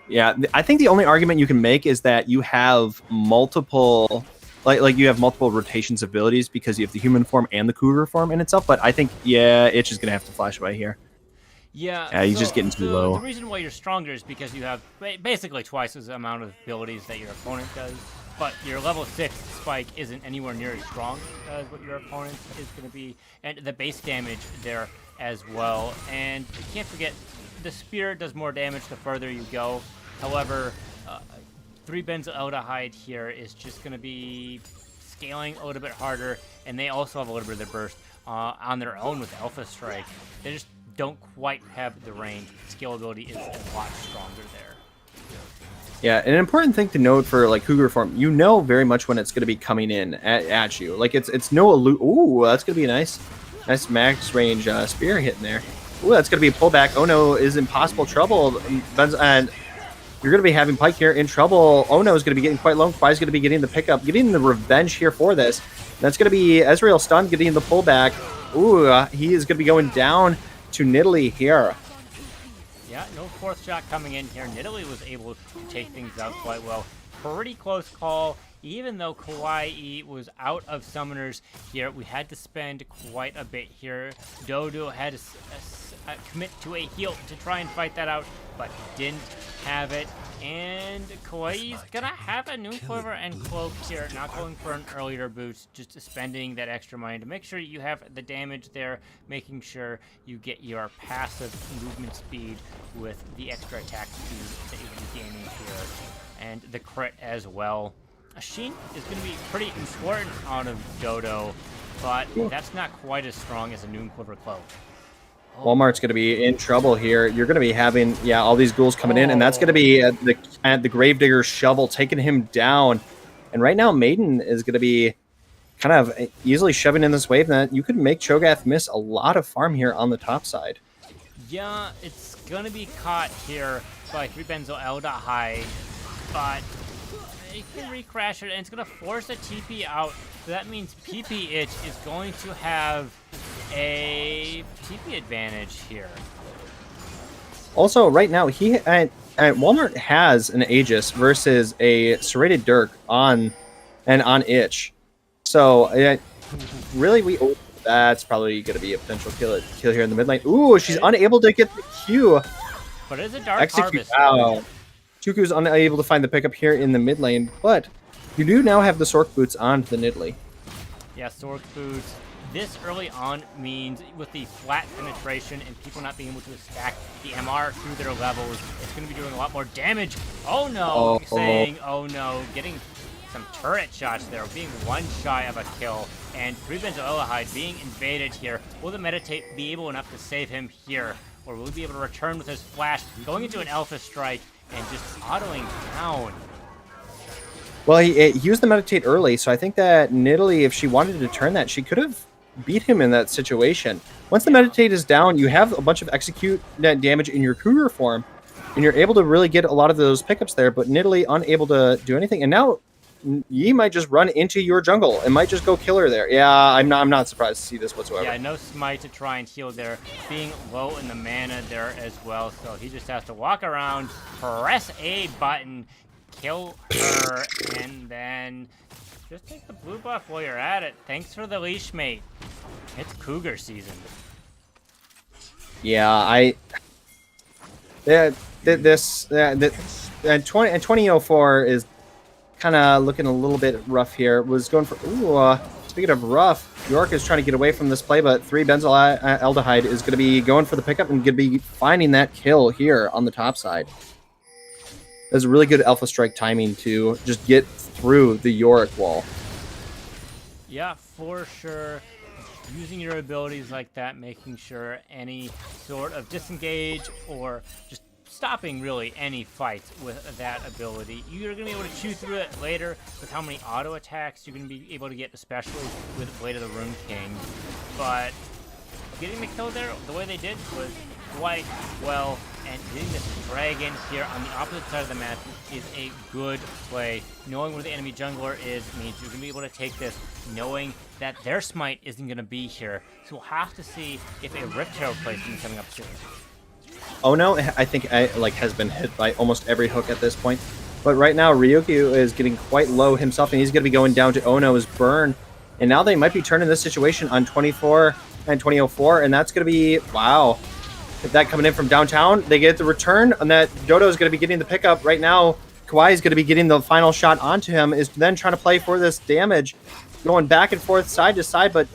Yeah, I think the only argument you can make is that you have multiple... Like you have multiple rotations of abilities because you have the human form and the cougar form in itself, but I think, yeah, it's just going to have to flash away here. Yeah, he's just getting too low. The reason why you're stronger is because you have basically twice as amount of abilities that your opponent does, but your level 6 spike isn't anywhere near as strong as what your opponent is going to be, and the base damage there as well. And you can't forget, the spear does more damage the further you go. However, 3 benzoaldehyde here is just going to be scaling a little bit harder, and they also have a little bit of the burst on their own with Alpha Strike. They just don't quite have the range. Scalability is a lot stronger there. Yeah, an important thing to note for like cougar form, you know very much when it's going to be coming in at you. Like it's no ooh, that's going to be a nice max range spear hitting there. Ooh, that's going to be a pullback. Ono is in possible trouble, and you're going to be having Pyke here in trouble. Ono is going to be getting quite low. Kwai's going to be getting the pickup, getting the revenge here for this. That's going to be Ezreal stunned, getting the pullback. Ooh, he is going to be going down to Nidalee here. Yeah, no fourth shot coming in here. Nidalee was able to take things out quite well. Pretty close call. Even though Kawaii was out of summoners here, we had to spend quite a bit here. Dodo had to commit to a heal to try and fight that out, but didn't have it. And Kawaii's gonna have a new quiver and cloak here, not going for an earlier boost, just spending that extra money to make sure you have the damage there, making sure you get your passive movement speed with the extra attack speed that you'll be gaining here, and the crit as well. Sheen is going to be pretty important out of Dodo, but that's not quite as strong as a Noon Quiver Cloak. Walmart's going to be in trouble here. You're going to be having, all these ghouls coming in, and that's going to be at the Gravedigger's shovel taking him down. And right now, Maiden is going to be kind of easily shoving in this wave that you could make Cho'Gath miss a lot of farm here on the top side. Yeah, it's going to be caught here by 3-benzoyl-aldehyde, but it can recrash it, and it's going to force a TP out. So that means PP Itch is going to have a TP advantage here. Also, right now, Walmart has an Aegis versus a Serrated Dirk on Itch. So, really, that's probably going to be a potential kill here in the mid lane. Ooh, she's unable to get the Q. But it's a Dark Harvest. Wow. Chuku's unable to find the pickup here in the mid lane, but you do now have the Sork Boots on the Nidalee. Yeah, Sork Boots. This early on means with the flat penetration and people not being able to stack the MR through their levels, it's going to be doing a lot more damage. Oh no, oh no, getting some turret shots there, being one shy of a kill, and 3-benzoyl-aldehyde being invaded here. Will the Meditate be able enough to save him here, or will he be able to return with his flash, going into an Alpha Strike and just autoing down? Well, he used the Meditate early, so I think that Nidalee, if she wanted to turn that, she could have beat him in that situation. Once the Meditate is down, you have a bunch of execute net damage in your Cougar form, and you're able to really get a lot of those pickups there, but Nidalee unable to do anything. And now Yi might just run into your jungle and might just go kill her there. Yeah, I'm not surprised to see this whatsoever. Yeah, no smite to try and heal there. Being low in the mana there as well, so he just has to walk around, press a button, kill her, and then just take the blue buff while you're at it. Thanks for the leash, mate. It's Cougar season. Yeah, this 2004 is kind of looking a little bit rough here. Was going for speaking of rough, York is trying to get away from this play, but 3-benzoyl-aldehyde is going to be going for the pickup and going to be finding that kill here on the top side. There's a really good Alpha Strike timing to just get through the Yorick wall. Yeah, for sure. Using your abilities like that, making sure any sort of disengage or just stopping really any fights with that ability. You're going to be able to chew through it later with how many auto attacks you're going to be able to get, especially with Blade of the Rune King. But getting the kill there, the way they did, was quite well, and hitting this dragon here on the opposite side of the map is a good play. Knowing where the enemy jungler is means you're going to be able to take this, knowing that their smite isn't going to be here. So we'll have to see if a Rift Herald placement is coming up soon. Oh no, I think has been hit by almost every hook at this point. But right now, Ryukyu is getting quite low himself, and he's going to be going down to Ono's burn. And now they might be turning this situation on 24 and 2004, and that's going to be, wow. If that coming in from downtown, they get the return, and that Dodo is going to be getting the pickup. Right now, Kawhi is going to be getting the final shot onto him, is then trying to play for this damage, going back and forth, side to side, but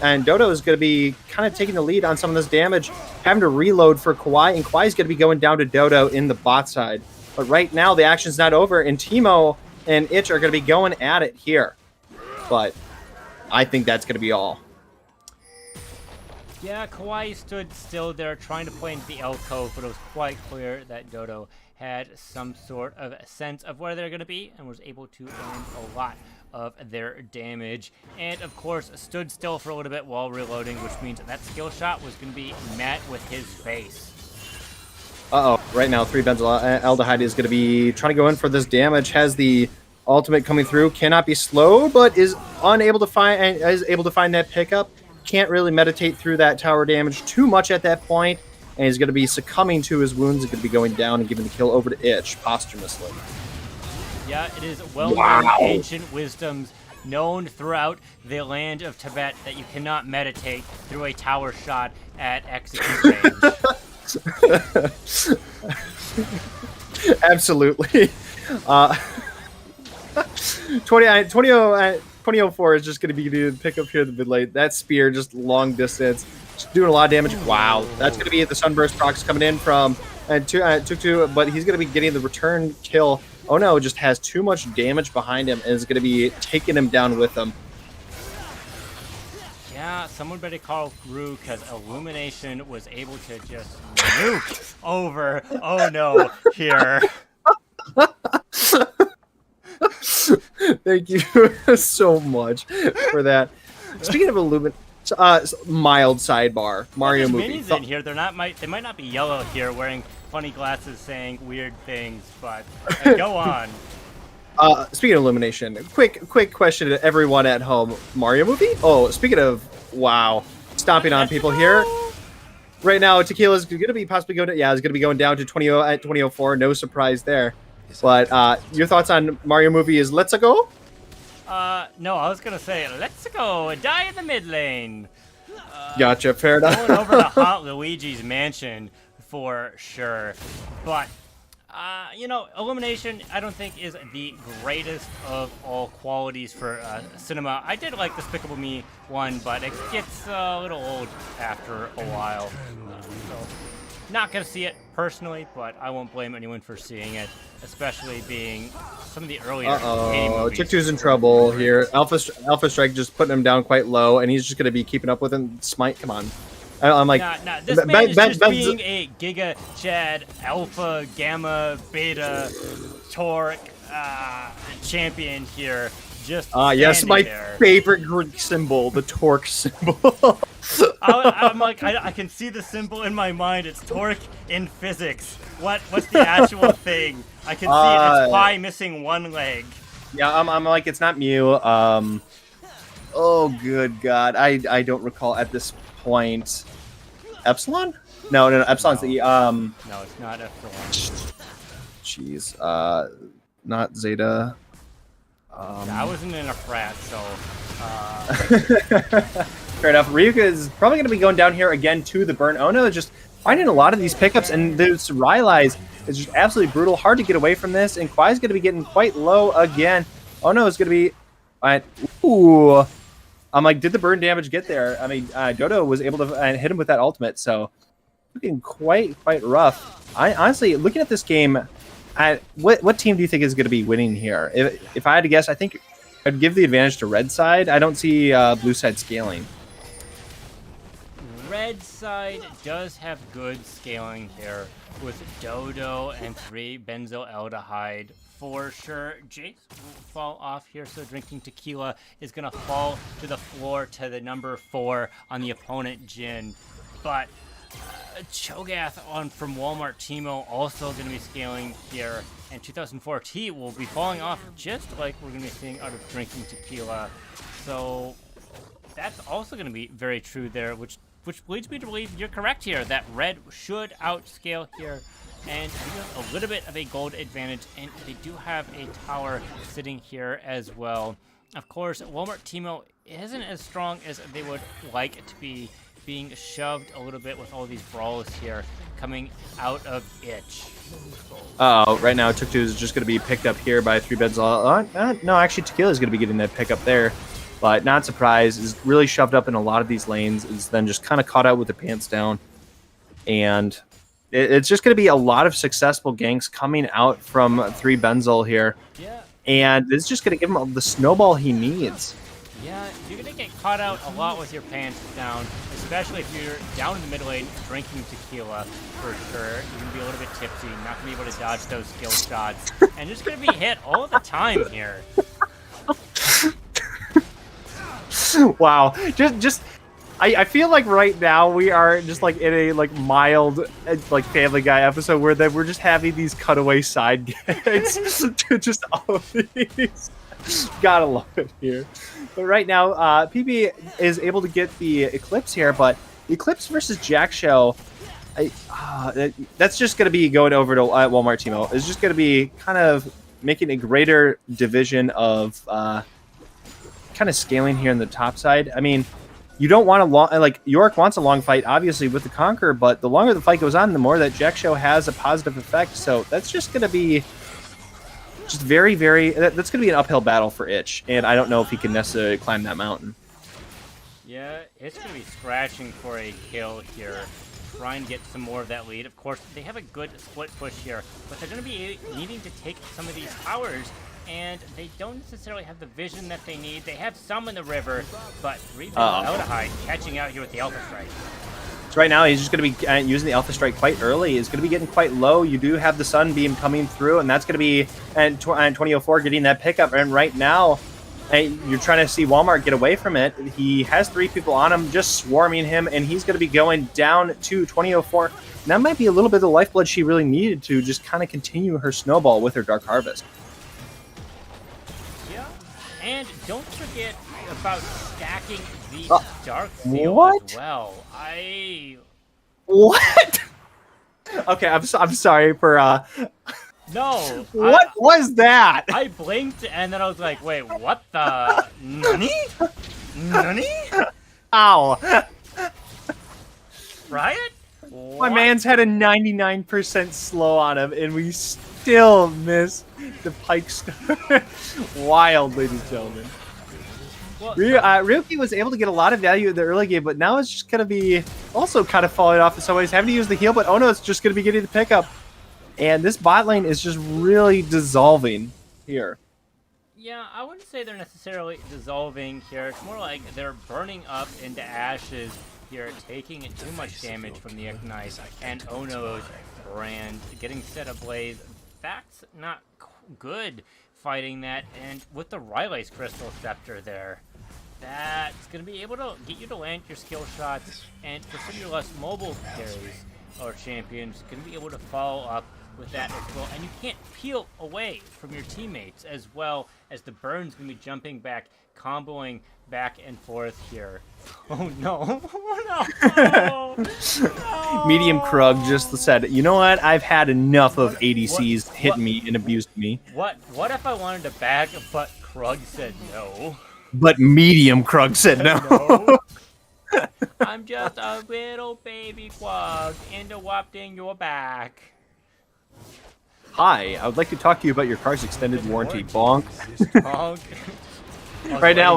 and Dodo is going to be kind of taking the lead on some of this damage, having to reload for Kawhi, and Kawhi is going to be going down to Dodo in the bot side. But right now, the action's not over, and Teemo and Itch are going to be going at it here. But I think that's going to be all. Yeah, Kawhi stood still there trying to play into the alcove, but it was quite clear that Dodo had some sort of sense of where they're going to be and was able to land a lot of their damage. And of course, stood still for a little bit while reloading, which means that skill shot was going to be met with his face. Uh-oh, right now 3-benzoyl-aldehyde is going to be trying to go in for this damage, has the ultimate coming through, cannot be slowed, but is able to find that pickup. Can't really meditate through that tower damage too much at that point, and he's going to be succumbing to his wounds. He's going to be going down and giving the kill over to Itch posthumously. Yeah, it is well-known ancient wisdoms known throughout the land of Tibet that you cannot meditate through a tower shot at execute range. Absolutely. 2004 is just going to be the pick up here in the mid lane. That spear just long distance, just doing a lot of damage. Wow, that's going to be the Sunburst procs coming in from Tuktu, but he's going to be getting the return kill Oh no, just has too much damage behind him and is going to be taking him down with him. Yeah, someone better call Rue because Illumination was able to just nuke over. Oh no, here. Thank you so much for that. Speaking of mild sidebar, Mario There's movie. minions in here. They might not be yellow here, wearing funny glasses, saying weird things. But go on. Speaking of Illumination, quick question to everyone at home. Mario movie? Oh, speaking of, wow, stomping on people here. Right now, Tequila's going to be possibly going to, yeah, it's going to be going down to 20 at 2004. No surprise there. But your thoughts on Mario movie is Let's Go? No, I was gonna say let's go die in the mid lane. Gotcha, fair enough. Going over to Haunt Luigi's mansion for sure, but you know, Illumination I don't think is the greatest of all qualities for cinema. I did like Despicable Me 1, but it gets a little old after a while. So not gonna see it personally, but I won't blame anyone for seeing it, especially being some of the earlier game movies. Chick2's in trouble here. Alpha Strike just putting him down quite low, and he's just gonna be keeping up with him. Smite, come on. I'm like, nah, this man is just being a Giga Chad Alpha Gamma Beta Torque champion here. Just yes, my there. favorite Greek symbol, the torque symbol. I'm like, I can see the symbol in my mind. It's torque in physics. What's the actual thing? I can see it. It's pi missing one leg. Yeah, I'm like, it's not Mew. Oh, good God. I don't recall at this point. Epsilon? No, Epsilon's the, No, it's not Epsilon. Jeez. Not Zeta. I wasn't in a frat, so... Fair enough. Ryuka is probably going to be going down here again to the burn. Oh no, just finding a lot of these pickups, and this Rylai's is just absolutely brutal. Hard to get away from this, and Kwai's going to be getting quite low again. Oh no, it's going to be... Ooh. I'm like, did the burn damage get there? I mean, Dodo was able to hit him with that ultimate, so looking quite rough. Honestly, looking at this game, what team do you think is going to be winning here? If I had to guess, I think I'd give the advantage to red side. I don't see blue side scaling. Red side does have good scaling here with Dodo and 3 benzoaldehyde for sure. Jace will fall off here, so drinking tequila is going to fall to the floor to the number 4 on the opponent Jin. But Cho'Gath from Walmart Teemo also going to be scaling here, and 2004 T will be falling off just like we're going to be seeing out of drinking tequila. So that's also going to be very true there, which leads me to believe you're correct here, that red should outscale here, and we have a little bit of a gold advantage, and they do have a tower sitting here as well. Of course, Walmart Teemo isn't as strong as they would like it to be, being shoved a little bit with all these brawls here coming out of Itch. Right now Tuk-2 is just going to be picked up here by 3 beds. No, actually Tequila is going to be getting that pick up there, but not surprised. Is really shoved up in a lot of these lanes. Is then just kind of caught out with the pants down, and it's just going to be a lot of successful ganks coming out from 3 Benzel here. Yeah. And it's just going to give him the snowball he needs. Yeah, you're going to get caught out a lot with your pants down, especially if you're down in the mid lane drinking tequila, for sure. You're going to be a little bit tipsy, not going to be able to dodge those skill shots, and just going to be hit all the time here. Wow. I feel like right now we are just like in a like mild like Family Guy episode where we're just having these cutaway side gags to just all of these. Gotta love it here. But right now, PB is able to get the Eclipse here, but Eclipse versus Jack Show, that's just going to be going over to Walmart Teemo. It's just going to be kind of making a greater division of kind of scaling here in the top side. I mean, you don't want a long, like York wants a long fight, obviously, with the Conqueror, but the longer the fight goes on, the more that Jack Show has a positive effect. So that's just going to be just very, that's going to be an uphill battle for Itch, and I don't know if he can necessarily climb that mountain. Yeah, it's going to be scratching for a kill here. try and get some more of that lead. Of course, they have a good split push here, but they're going to be needing to take some of these towers, and they don't necessarily have the vision that they need. They have some in the river, but Elderhide catching out here with the Alpha Strike. So right now, he's just going to be using the Alpha Strike quite early. He's going to be getting quite low. You do have the Sunbeam coming through, and that's going to be and 2004 getting that pickup. And right now, you're trying to see Walmart get away from it. He has 3 people on him, just swarming him, and he's going to be going down to 2004. And that might be a little bit of the lifeblood she really needed to just kind of continue her snowball with her Dark Harvest. Yeah, and don't forget about stacking the Dark Seal what? as well. What? Okay, I'm sorry for No. What was that? I blinked and then I was like, wait, what the? Nani? Nani? Ow. Riot? My man's had a 99% slow on him, and we still miss the Pike Star. Wild, ladies and gentlemen. Well, Ryoki was able to get a lot of value in the early game, but now it's just going to be also kind of falling off in some ways, having to use the heal, but Ono is just going to be getting the pickup. And this bot lane is just really dissolving here. Yeah, I wouldn't say they're necessarily dissolving here. It's more like they're burning up into ashes here, taking too much damage from the Ignite, and Ono's brand getting set ablaze. That's not good fighting that, and with the Rylai's Crystal Scepter there, that's going to be able to get you to land your skill shots, and for some of your less mobile carries or champions, going to be able to follow up with that as well. And you can't peel away from your teammates, as well as the Burn's going to be jumping back, comboing back and forth here. Oh no. Oh, no. Medium Krug just said, you know what? I've had enough of ADCs hitting me and abused me. What if I wanted to back, but Krug said no? But Medium Krug said no. No. I'm just a little baby Krug interrupting your back. Hi, I would like to talk to you about your car's extended warranty. Bonk. Honk. Right now,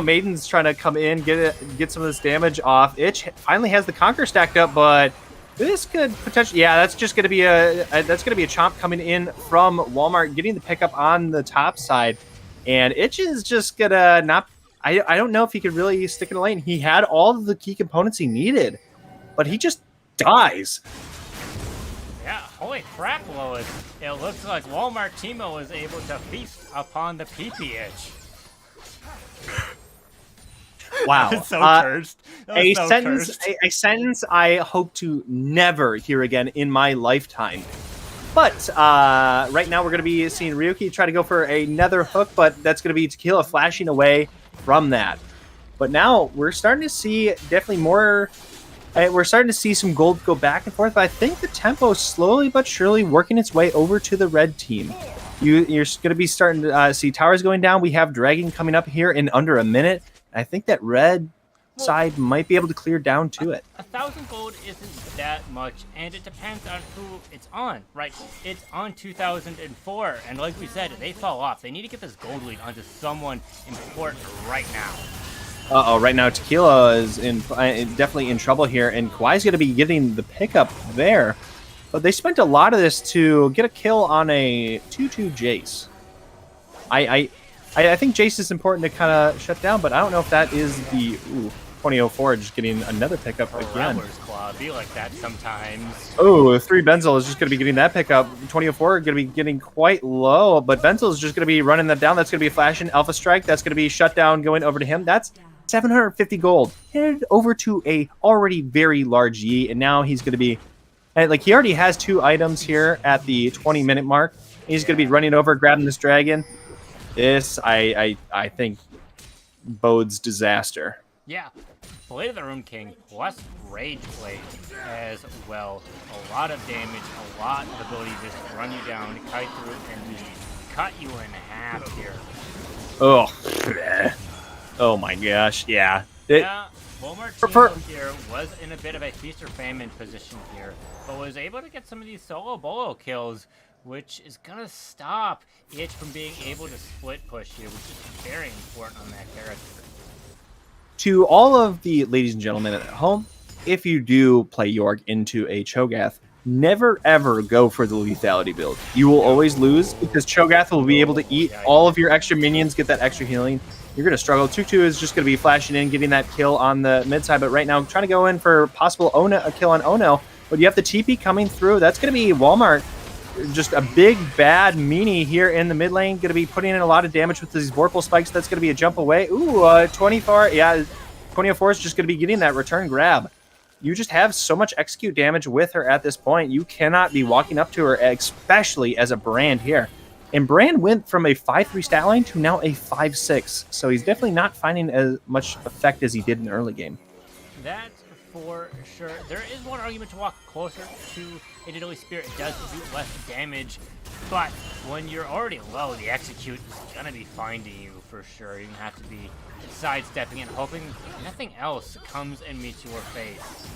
Maiden's trying to come in, get some of this damage off. Itch finally has the Conquer stacked up, but this could potentially, yeah, that's just going to be a chomp coming in from Walmart, getting the pickup on the top side, and Itch is just gonna not. I don't know if he could really stick in the lane. He had all of the key components he needed, but he just dies. Yeah, holy crap, Lois. It looks like Walmart Teemo was able to feast upon the PP Itch. Wow. That's so cursed. A sentence I hope to never hear again in my lifetime. But right now we're going to be seeing Ryoki try to go for another hook, but that's going to be Tequila flashing away from that. But now we're starting to see definitely more. We're starting to see some gold go back and forth, but I think the tempo is slowly but surely working its way over to the red team. You're going to be starting to see towers going down. We have Dragon coming up here in under a minute. I think that red side might be able to clear down to it. 1,000 gold isn't that much, and it depends on who it's on, right? It's on 2004, and like we said, they fall off. They need to get this gold lead onto someone important right now. Uh-oh, right now Tequila is definitely in trouble here, and Kawhi's going to be getting the pickup there. But they spent a lot of this to get a kill on a 2-2 Jace. I think Jace is important to kind of shut down, but I don't know if that is the 2004 just getting another pickup again. Rattler's Claw be like that sometimes. Oh, 3 Benzel is just going to be getting that pickup. 2004 going to be getting quite low, but Benzel is just going to be running that down. That's going to be a flashing Alpha Strike. That's going to be shut down going over to him. That's 750 gold. Headed over to a already very large Yi, and now he's going to be... like, he already has 2 items here at the 20-minute mark. He's going to be running over, grabbing this dragon. This, I think, bodes disaster. Yeah, Blade of the Rune King plus Rage Blade as well. A lot of damage, a lot of ability to just run you down, kite through, and just cut you in half here. Oh, oh my gosh, yeah. Walmart Teemo here was in a bit of a feast or famine position here, but was able to get some of these solo bolo kills, which is going to stop Itch from being able to split push here, which is very important on that character. To all of the ladies and gentlemen at home, if you do play York into a Cho'Gath, never ever go for the lethality build. You will always lose because Cho'Gath will be able to eat all of your extra minions, get that extra healing. You're going to struggle. Tutu is just going to be flashing in, getting that kill on the mid side, but right now trying to go in for possible a kill on Ono. But you have the TP coming through. That's going to be Walmart. Just a big, bad meanie here in the mid lane. Going to be putting in a lot of damage with these Vorpal spikes. That's going to be a jump away. Ooh, 24. Yeah, 2004 is just going to be getting that return grab. You just have so much execute damage with her at this point. You cannot be walking up to her, especially as a Brand here. And Brand went from a 5-3 stat line to now a 5-6. So he's definitely not finding as much effect as he did in the early game. That for sure. There is one argument to walk closer to a Nidalee Spear. It does do less damage, but when you're already low, the execute is going to be finding you for sure. You're going to have to be sidestepping and hoping nothing else comes and meets your face.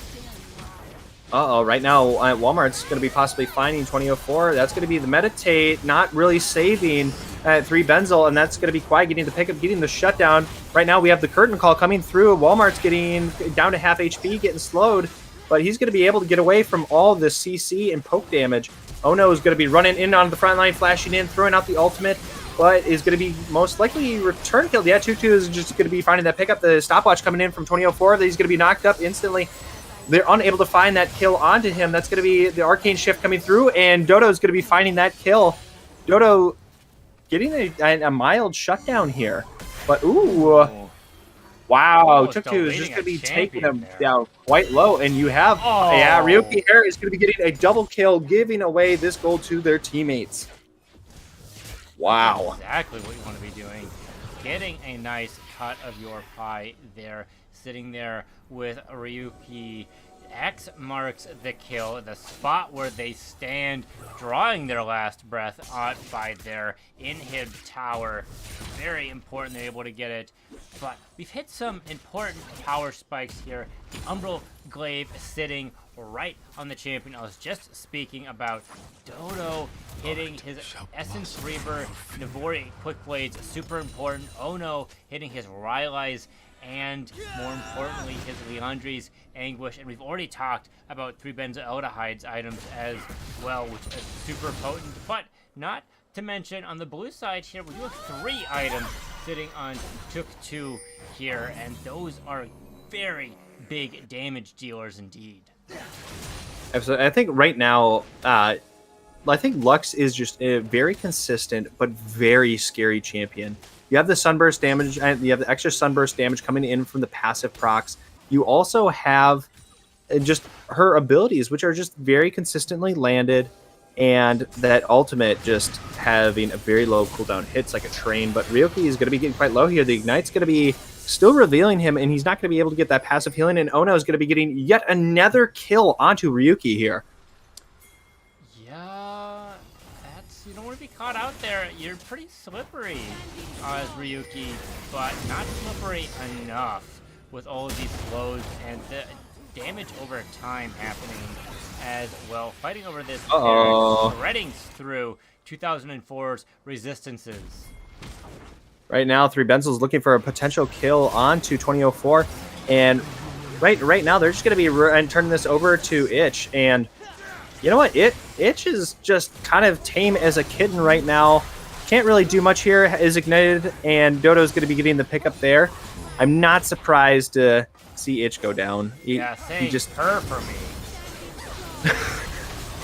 Uh-oh, right now, Walmart's going to be possibly finding 2004. That's going to be the Meditate, not really saving at 3 Benzel, and that's going to be Kwai getting the pickup, getting the shutdown. Right now, we have the Curtain Call coming through. Walmart's getting down to half HP, getting slowed, but he's going to be able to get away from all the CC and poke damage. Ono is going to be running in on the front line, flashing in, throwing out the ultimate, but is going to be most likely return killed. Yeah, Tutu is just going to be finding that pickup. The stopwatch coming in from 2004. He's going to be knocked up instantly. They're unable to find that kill onto him. That's going to be the Arcane Shift coming through, and Dodo is going to be finding that kill. Dodo getting a mild shutdown here. But, ooh. Wow. Tutu is just going to be taking him down quite low, and you have, yeah, Ryoki here is going to be getting a double kill, giving away this gold to their teammates. Wow. Exactly what you want to be doing. Getting a nice cut of your pie there. Sitting there with Ryuki. X marks the kill, the spot where they stand, drawing their last breath on by their inhib tower. Very important they're able to get it. But we've hit some important power spikes here. The Umbral Glaive sitting right on the champion I was just speaking about. Dodo hitting his Essence Reaver, Navori Quick Blades, super important. Ono hitting his Rylai's, and more importantly, his Liandry's Anguish. And we've already talked about 3 benzoaldehydes items as well, which is super potent. But not to mention, on the blue side here, we do have 3 items sitting on Took 2 here, and those are very big damage dealers indeed. Absolutely. I think right now, I think Lux is just a very consistent but very scary champion. You have the sunburst damage, and you have the extra sunburst damage coming in from the passive procs. You also have just her abilities, which are just very consistently landed, and that ultimate just having a very low cooldown hits like a train. But Ryoki is going to be getting quite low here. The Ignite's going to be still revealing him, and he's not going to be able to get that passive healing, and Ono is going to be getting yet another kill onto Ryuki here. You don't want to be caught out there. You're pretty slippery as Ryuki, but not slippery enough with all of these blows and the damage over time happening as well. Fighting over this, threading through 2004's resistances. Right now, 3 Benzel's looking for a potential kill onto 2004, and right now they're just going to be turning this over to Itch, and you know what? Itch is just kind of tame as a kitten right now. Can't really do much here. Is ignited, and Dodo's going to be getting the pickup there. I'm not surprised to see Itch go down. He just her for me.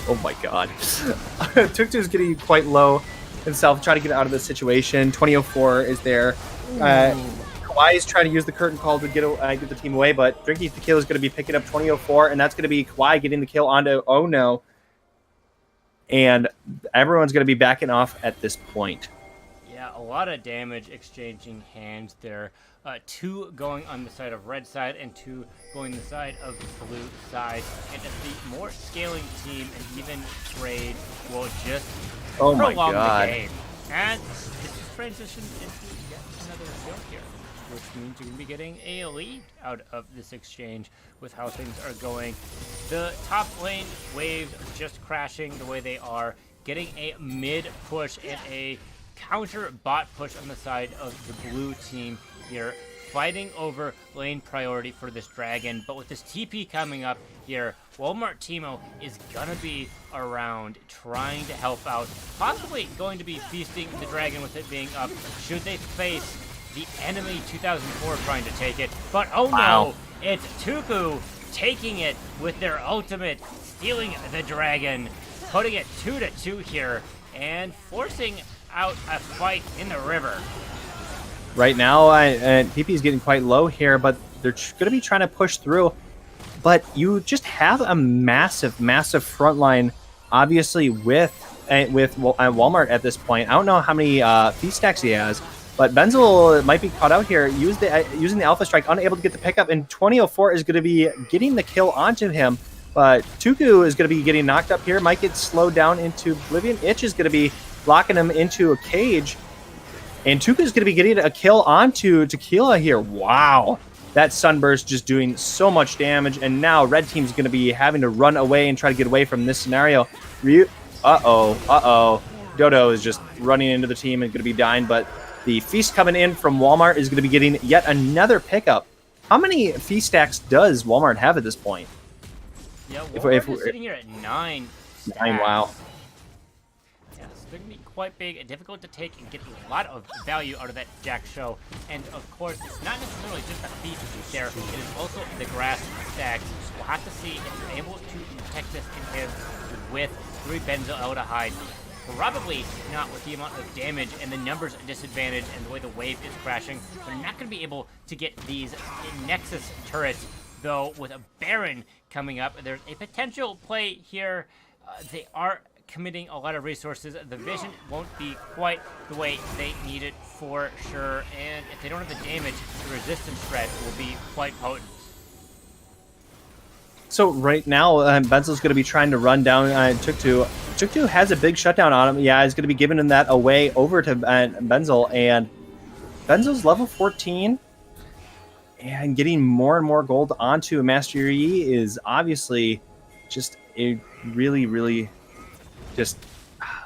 Oh my god. Tuktu's getting quite low himself, trying to get out of this situation. 2004 is there. Kawhi is trying to use the curtain call to get the team away, but Drinky Tequila is going to be picking up 2004, and that's going to be Kawhi getting the kill onto Ono. And everyone's going to be backing off at this point. Yeah, a lot of damage exchanging hands there. 2 going on the side of red side and 2 going the side of blue side. And if the more scaling team and even trade will just prolong the game. And this is transitioned into yet another kill here, which means you're going to be getting a lead out of this exchange with how things are going. The top lane waves just crashing the way they are, getting a mid push and a counter bot push on the side of the blue team here. fighting over lane priority for this dragon. But with this TP coming up here, Walmart Teemo is gonna be around trying to help out, possibly going to be feasting the dragon with it being up should they face the enemy 2004 trying to take it. But oh no, it's Tuku taking it with their ultimate, stealing the dragon, putting it 2-2 here, and forcing out a fight in the river. Right now, PP is getting quite low here, but they're going to be trying to push through. But you just have a massive, massive front line, obviously, with Walmart at this point. I don't know how many feast stacks he has, but Benzel might be caught out here, using the Alpha Strike, unable to get the pickup, and 2004 is going to be getting the kill onto him. But Tuku is going to be getting knocked up here, might get slowed down into Oblivion. Itch is going to be locking him into a cage. And Tuku is going to be getting a kill onto Tequila here. Wow. That Sunburst just doing so much damage. And now Red Team's going to be having to run away and try to get away from this scenario. Uh-oh. Dodo is just running into the team and going to be dying. But the Feast coming in from Walmart is going to be getting yet another pickup. How many Feast stacks does Walmart have at this point? Yeah, Walmart is sitting here at 9 stacks. 9, wow. Yeah, so they're going to be quite big and difficult to take and get a lot of value out of that Jack Show. And of course, it's not necessarily just a Feast there, it is also the grass stacks. We'll have to see if they're able to protect this in his with 3 Benzo Aldehyde. Probably not with the amount of damage and the numbers disadvantage and the way the wave is crashing. They're not going to be able to get these Nexus turrets, though. With a Baron coming up, there's a potential play here. They are committing a lot of resources. The vision won't be quite the way they need it for sure, and if they don't have the damage, the resistance threat will be quite potent. So right now, Benzel's going to be trying to run down Tuktu. Tuktu has a big shutdown on him. Yeah, he's going to be giving him that away over to Benzel. And Benzel's level 14. And getting more and more gold onto Master Yi is obviously just a really, really just...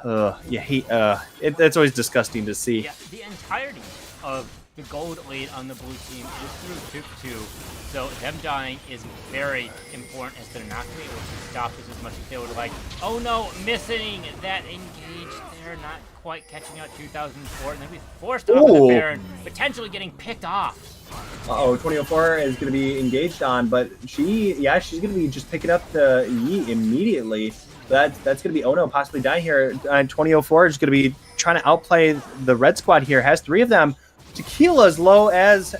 it's always disgusting to see. Yeah, the entirety of the gold lead on the blue team is through Tuktu. So them dying is very important, as they're not going to be able to stop this as much as they would like. Oh no, missing that engage there, not quite catching out 2004, and then we forced off the Baron, potentially getting picked off. 2004 is going to be engaged on, but she's going to be just picking up the Yi immediately. That's going to be Ono possibly dying here. 2004 is going to be trying to outplay the red squad here, has 3 of them. Tequila's low as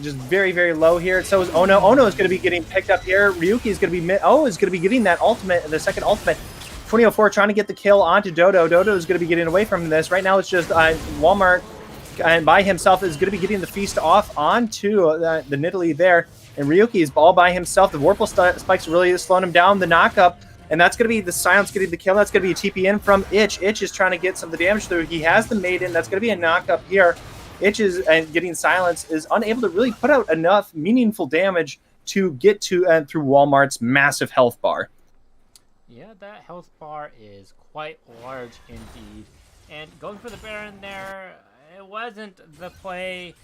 just very, very low here. So is Ono. Ono is going to be getting picked up here. Ryuki is going to be is going to be getting that ultimate, the second ultimate. 2004 trying to get the kill onto Dodo. Dodo is going to be getting away from this. Right now it's just Walmart and by himself is going to be getting the feast off onto the Nidalee there. And Ryuki is all by himself. The Vorpal spikes really slowing him down. The knockup. And that's going to be the Silence getting the kill. That's going to be a TP in from Itch. Itch is trying to get some of the damage through. He has the Maiden. That's going to be a knockup here. Itch is getting Silence, is unable to really put out enough meaningful damage to get to through Walmart's massive health bar. Yeah, that health bar is quite large indeed. And going for the Baron there, it wasn't the play.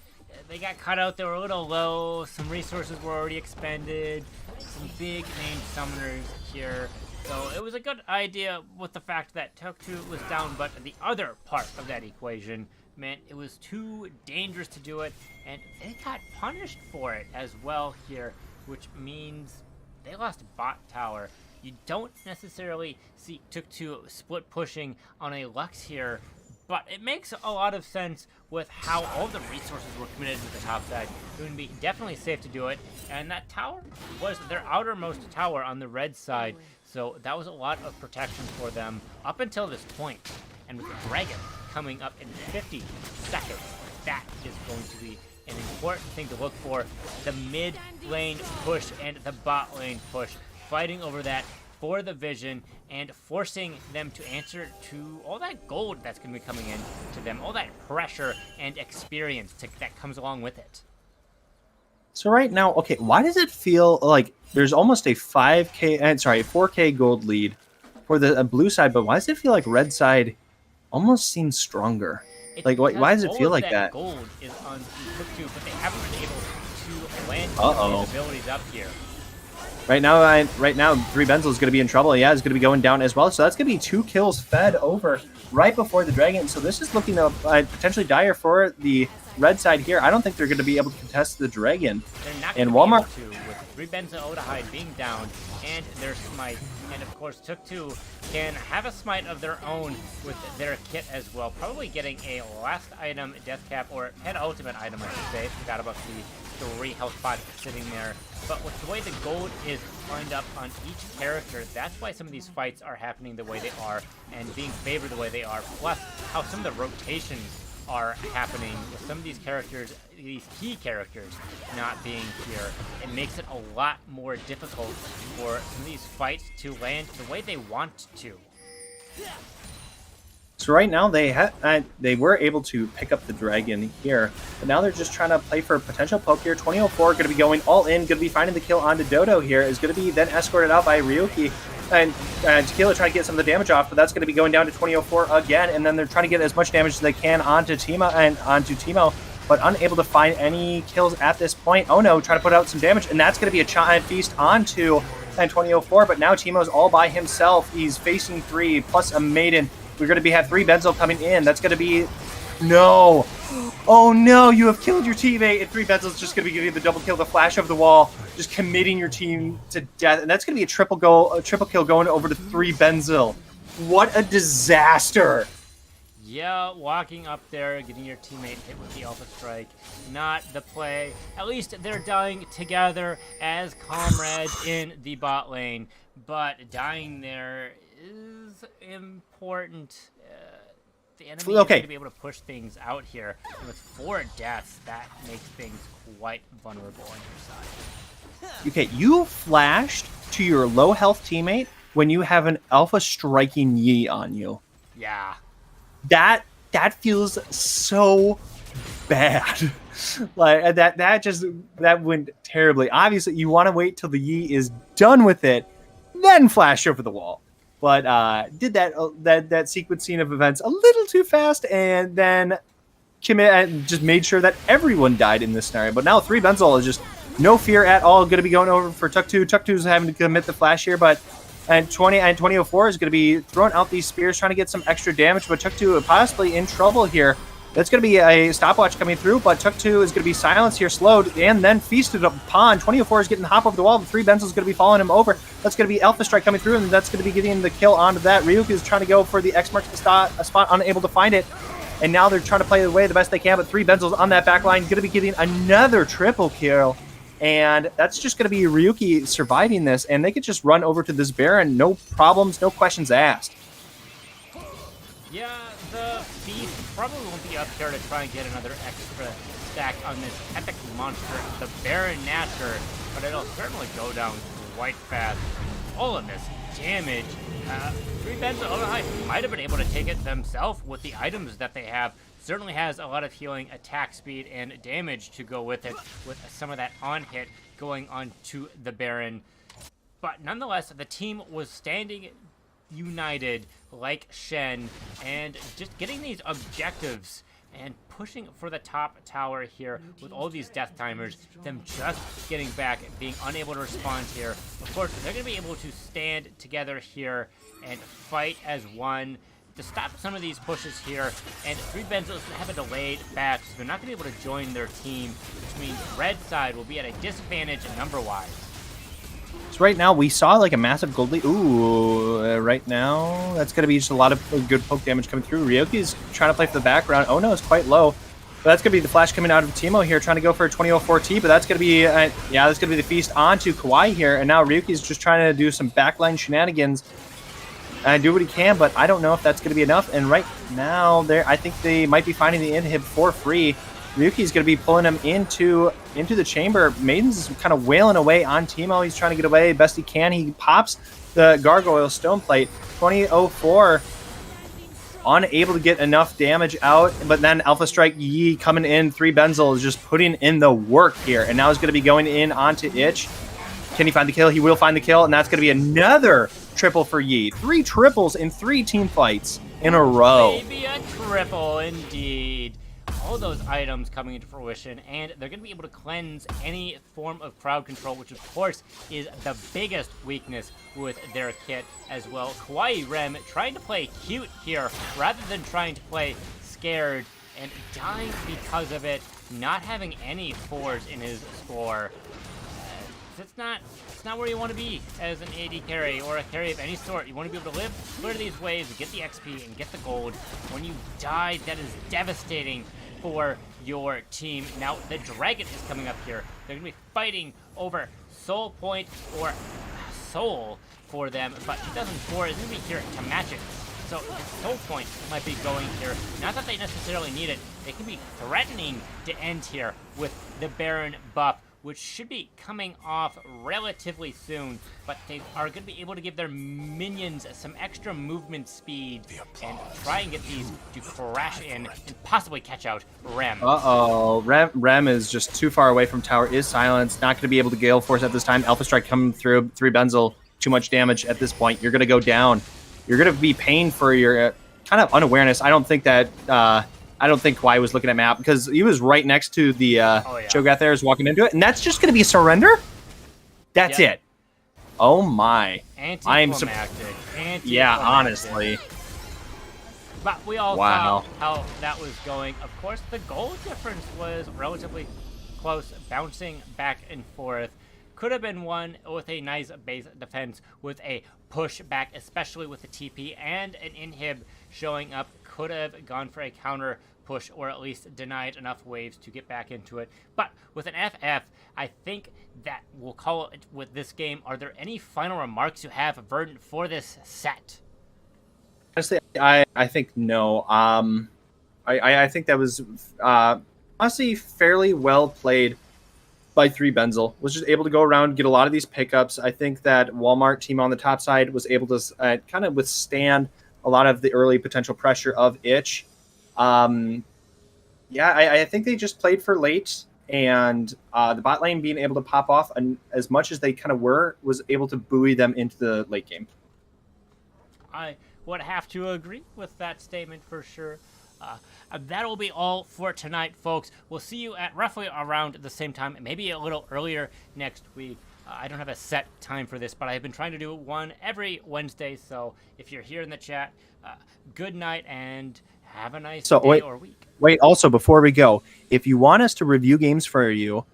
They got cut out, they were a little low, some resources were already expended, some big named summoners here. So it was a good idea with the fact that Tuktu was down, but the other part of that equation meant it was too dangerous to do it, and they got punished for it as well here, which means they lost bot tower. You don't necessarily see Tuktu split pushing on a Lux here, but it makes a lot of sense with how all the resources were committed to the top side. It would be definitely safe to do it, and that tower was their outermost tower on the red side, so that was a lot of protection for them up until this point. And with the Dragon coming up in 50 seconds, that is going to be an important thing to look for. The mid lane push and the bot lane push, fighting over that for the vision and forcing them to answer to all that gold that's going to be coming in to them, all that pressure and experience that comes along with it. So right now, okay, why does it feel like there's almost a 4K gold lead for the blue side, but why does it feel like red side almost seems stronger? It's like, why does it feel like that? Gold is on Tuktu, but they haven't been able and Uh-oh. his abilities up here. Right now, 3Benzel is going to be in trouble. Yeah, he's going to be going down as well. So that's going to be 2 kills fed over right before the Dragon. So this is looking potentially dire for the red side here. I don't think they're going to be able to contest the Dragon. They're not And going to Walmart. be able to, with 3Benzel Odahide being down and their smite. And of course, Tuk2 can have a smite of their own with their kit as well. Probably getting a last item death cap, or head ultimate item, I should say. Forgot about the 3 health pots sitting there. But with the way the gold is lined up on each character, that's why some of these fights are happening the way they are and being favored the way they are. Plus, how some of the rotations are happening with some of these characters, these key characters, not being here. It makes it a lot more difficult for some of these fights to land the way they want to. So right now they were able to pick up the Dragon here, but now they're just trying to play for a potential poke here. 2004 going to be going all in, going to be finding the kill onto Dodo here. Is going to be then escorted out by Ryuki. And Tequila trying to get some of the damage off, but that's going to be going down to 2004 again, and then they're trying to get as much damage as they can onto Teemo, but unable to find any kills at this point. Oh no, trying to put out some damage, and that's going to be a giant feast onto 2004, but now Teemo's all by himself. He's facing 3 plus a Maiden. We're going to have 3Benzel coming in. That's going to be... No! Oh no, you have killed your teammate, and 3Benzel's just going to be giving you the double kill, the flash of the wall, just committing your team to death. And that's going to be a triple kill going over to 3Benzel. What a disaster! Yeah, walking up there, getting your teammate hit with the Alpha Strike, not the play. At least they're dying together as comrades in the bot lane, but dying there is important. The enemy is going to be able to push things out here. And with 4 deaths, that makes things quite vulnerable on your side. Okay, you flashed to your low health teammate when you have an Alpha striking Yi on you. Yeah. That feels so bad. Like that went terribly. Obviously, you want to wait till the Yi is done with it, then flash over the wall. But did that sequencing of events a little too fast, and then commit and just made sure that everyone died in this scenario. But now 3Benzel is just no fear at all. Going to be going over for Tuk2. Tuk2's having to commit the flash here, but and 2004 is going to be throwing out these spears, trying to get some extra damage. But Tuk2 possibly in trouble here. That's going to be a stopwatch coming through, but Tuk2 is going to be silenced here, slowed, and then feasted upon. 2004 is getting the hop over the wall, but 3Benzel is going to be following him over. That's going to be Alpha Strike coming through, and that's going to be getting the kill onto that. Ryuki is trying to go for the X marks the spot, unable to find it. And now they're trying to play the way the best they can, but 3Benzel's on that back line, going to be getting another triple kill. And that's just going to be Ryuki surviving this, and they could just run over to this Baron, no problems, no questions asked. Yeah, the Beast probably won't be up here to try and get another extra stack on this epic monster, the Baron Nashor, but it'll certainly go down quite fast. All of this damage. 3Benzel Odahide might have been able to take it themselves with the items that they have. Certainly has a lot of healing, attack speed, and damage to go with it, with some of that on-hit going on to the Baron. But nonetheless, the team was standing united like Shen, and just getting these objectives and pushing for the top tower here with all these death timers, them just getting back and being unable to respond here. Of course, they're going to be able to stand together here and fight as one to stop some of these pushes here, and 3Benzel is going to have a delayed back, so they're not going to be able to join their team, which means red side will be at a disadvantage number-wise. So right now, we saw like a massive gold lead. Ooh, right now, that's going to be just a lot of good poke damage coming through. Ryoki's trying to play for the background. Oh no, it's quite low. But that's going to be the flash coming out of Teemo here, trying to go for a 2004T, but that's going to be, yeah, that's going to be the feast onto Kawaii here, and now Ryuki's just trying to do some backline shenanigans and do what he can, but I don't know if that's going to be enough. And right now, I think they might be finding the inhib for free. Ryuki's going to be pulling him into the chamber. Maiden's kind of wailing away on Teemo. He's trying to get away best he can. He pops the Gargoyle Stone Plate. 2004, unable to get enough damage out, but then Alpha Strike Yi coming in. 3Benzel is just putting in the work here, and now he's going to be going in onto Itch. Can he find the kill? He will find the kill, and that's going to be another triple for Yi. 3 triples in 3 team fights in a row. Maybe a triple indeed. all those items coming into fruition, and they're going to be able to cleanse any form of crowd control, which of course is the biggest weakness with their kit as well. Kawaii Rem trying to play cute here rather than trying to play scared, and dying because of it, not having any fours in his score. It's not where you want to be as an AD carry or a carry of any sort. You want to be able to live, clear these waves, get the XP, and get the gold. When you die, that is devastating for your team. Now, the Dragon is coming up here. They're going to be fighting over Soul Point or Soul for them, but 2004 is going to be here to match it. So Soul Point might be going here. Not that they necessarily need it. They can be threatening to end here with the Baron buff, which should be coming off relatively soon, but they are going to be able to give their minions some extra movement speed and try and get these to crash in and possibly catch out Rem. Uh-oh. Rem is just too far away from tower, is silenced, not going to be able to Gale Force at this time. Alpha Strike coming through, 3 Benzel, too much damage at this point. You're going to go down. You're going to be paying for your kind of unawareness. I don't think that... I don't think Kawhi was looking at map because he was right next to the Cho'Gath there, is walking into it, and that's just going to be a surrender. That's it. Oh my! Anticlimactic. Yeah, honestly. But we all saw how that was going. Of course, the goal difference was relatively close, bouncing back and forth. Could have been won with a nice base defense, with a push back, especially with the TP and an inhib showing up. Could have gone for a counter push, or at least denied enough waves to get back into it. But with an FF, I think that we'll call it with this game. Are there any final remarks you have, Verdant, for this set? Honestly, I think no. I think that was honestly fairly well played by 3 Benzel. Was just able to go around, get a lot of these pickups. I think that Walmart team on the top side was able to kind of withstand a lot of the early potential pressure of Itch. I think they just played for late, and the bot lane being able to pop off as much as they kind of was able to buoy them into the late game. I would have to agree with that statement for sure. That'll be all for tonight, folks. We'll see you at roughly around the same time, maybe a little earlier next week. I don't have a set time for this, but I've been trying to do one every Wednesday, so if you're here in the chat, good night and have a nice day or week. Wait, also, before we go, if you want us to review games for you,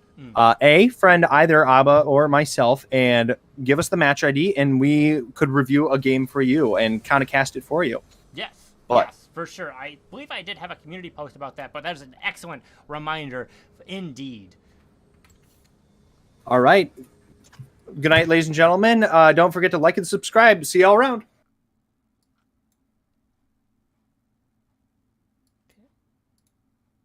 friend either Abba or myself, and give us the match ID, and we could review a game for you and kind of cast it for you. Yes, yes, for sure. I believe I did have a community post about that, but that is an excellent reminder indeed. All right. Good night, ladies and gentlemen. Don't forget to like and subscribe. See y'all around.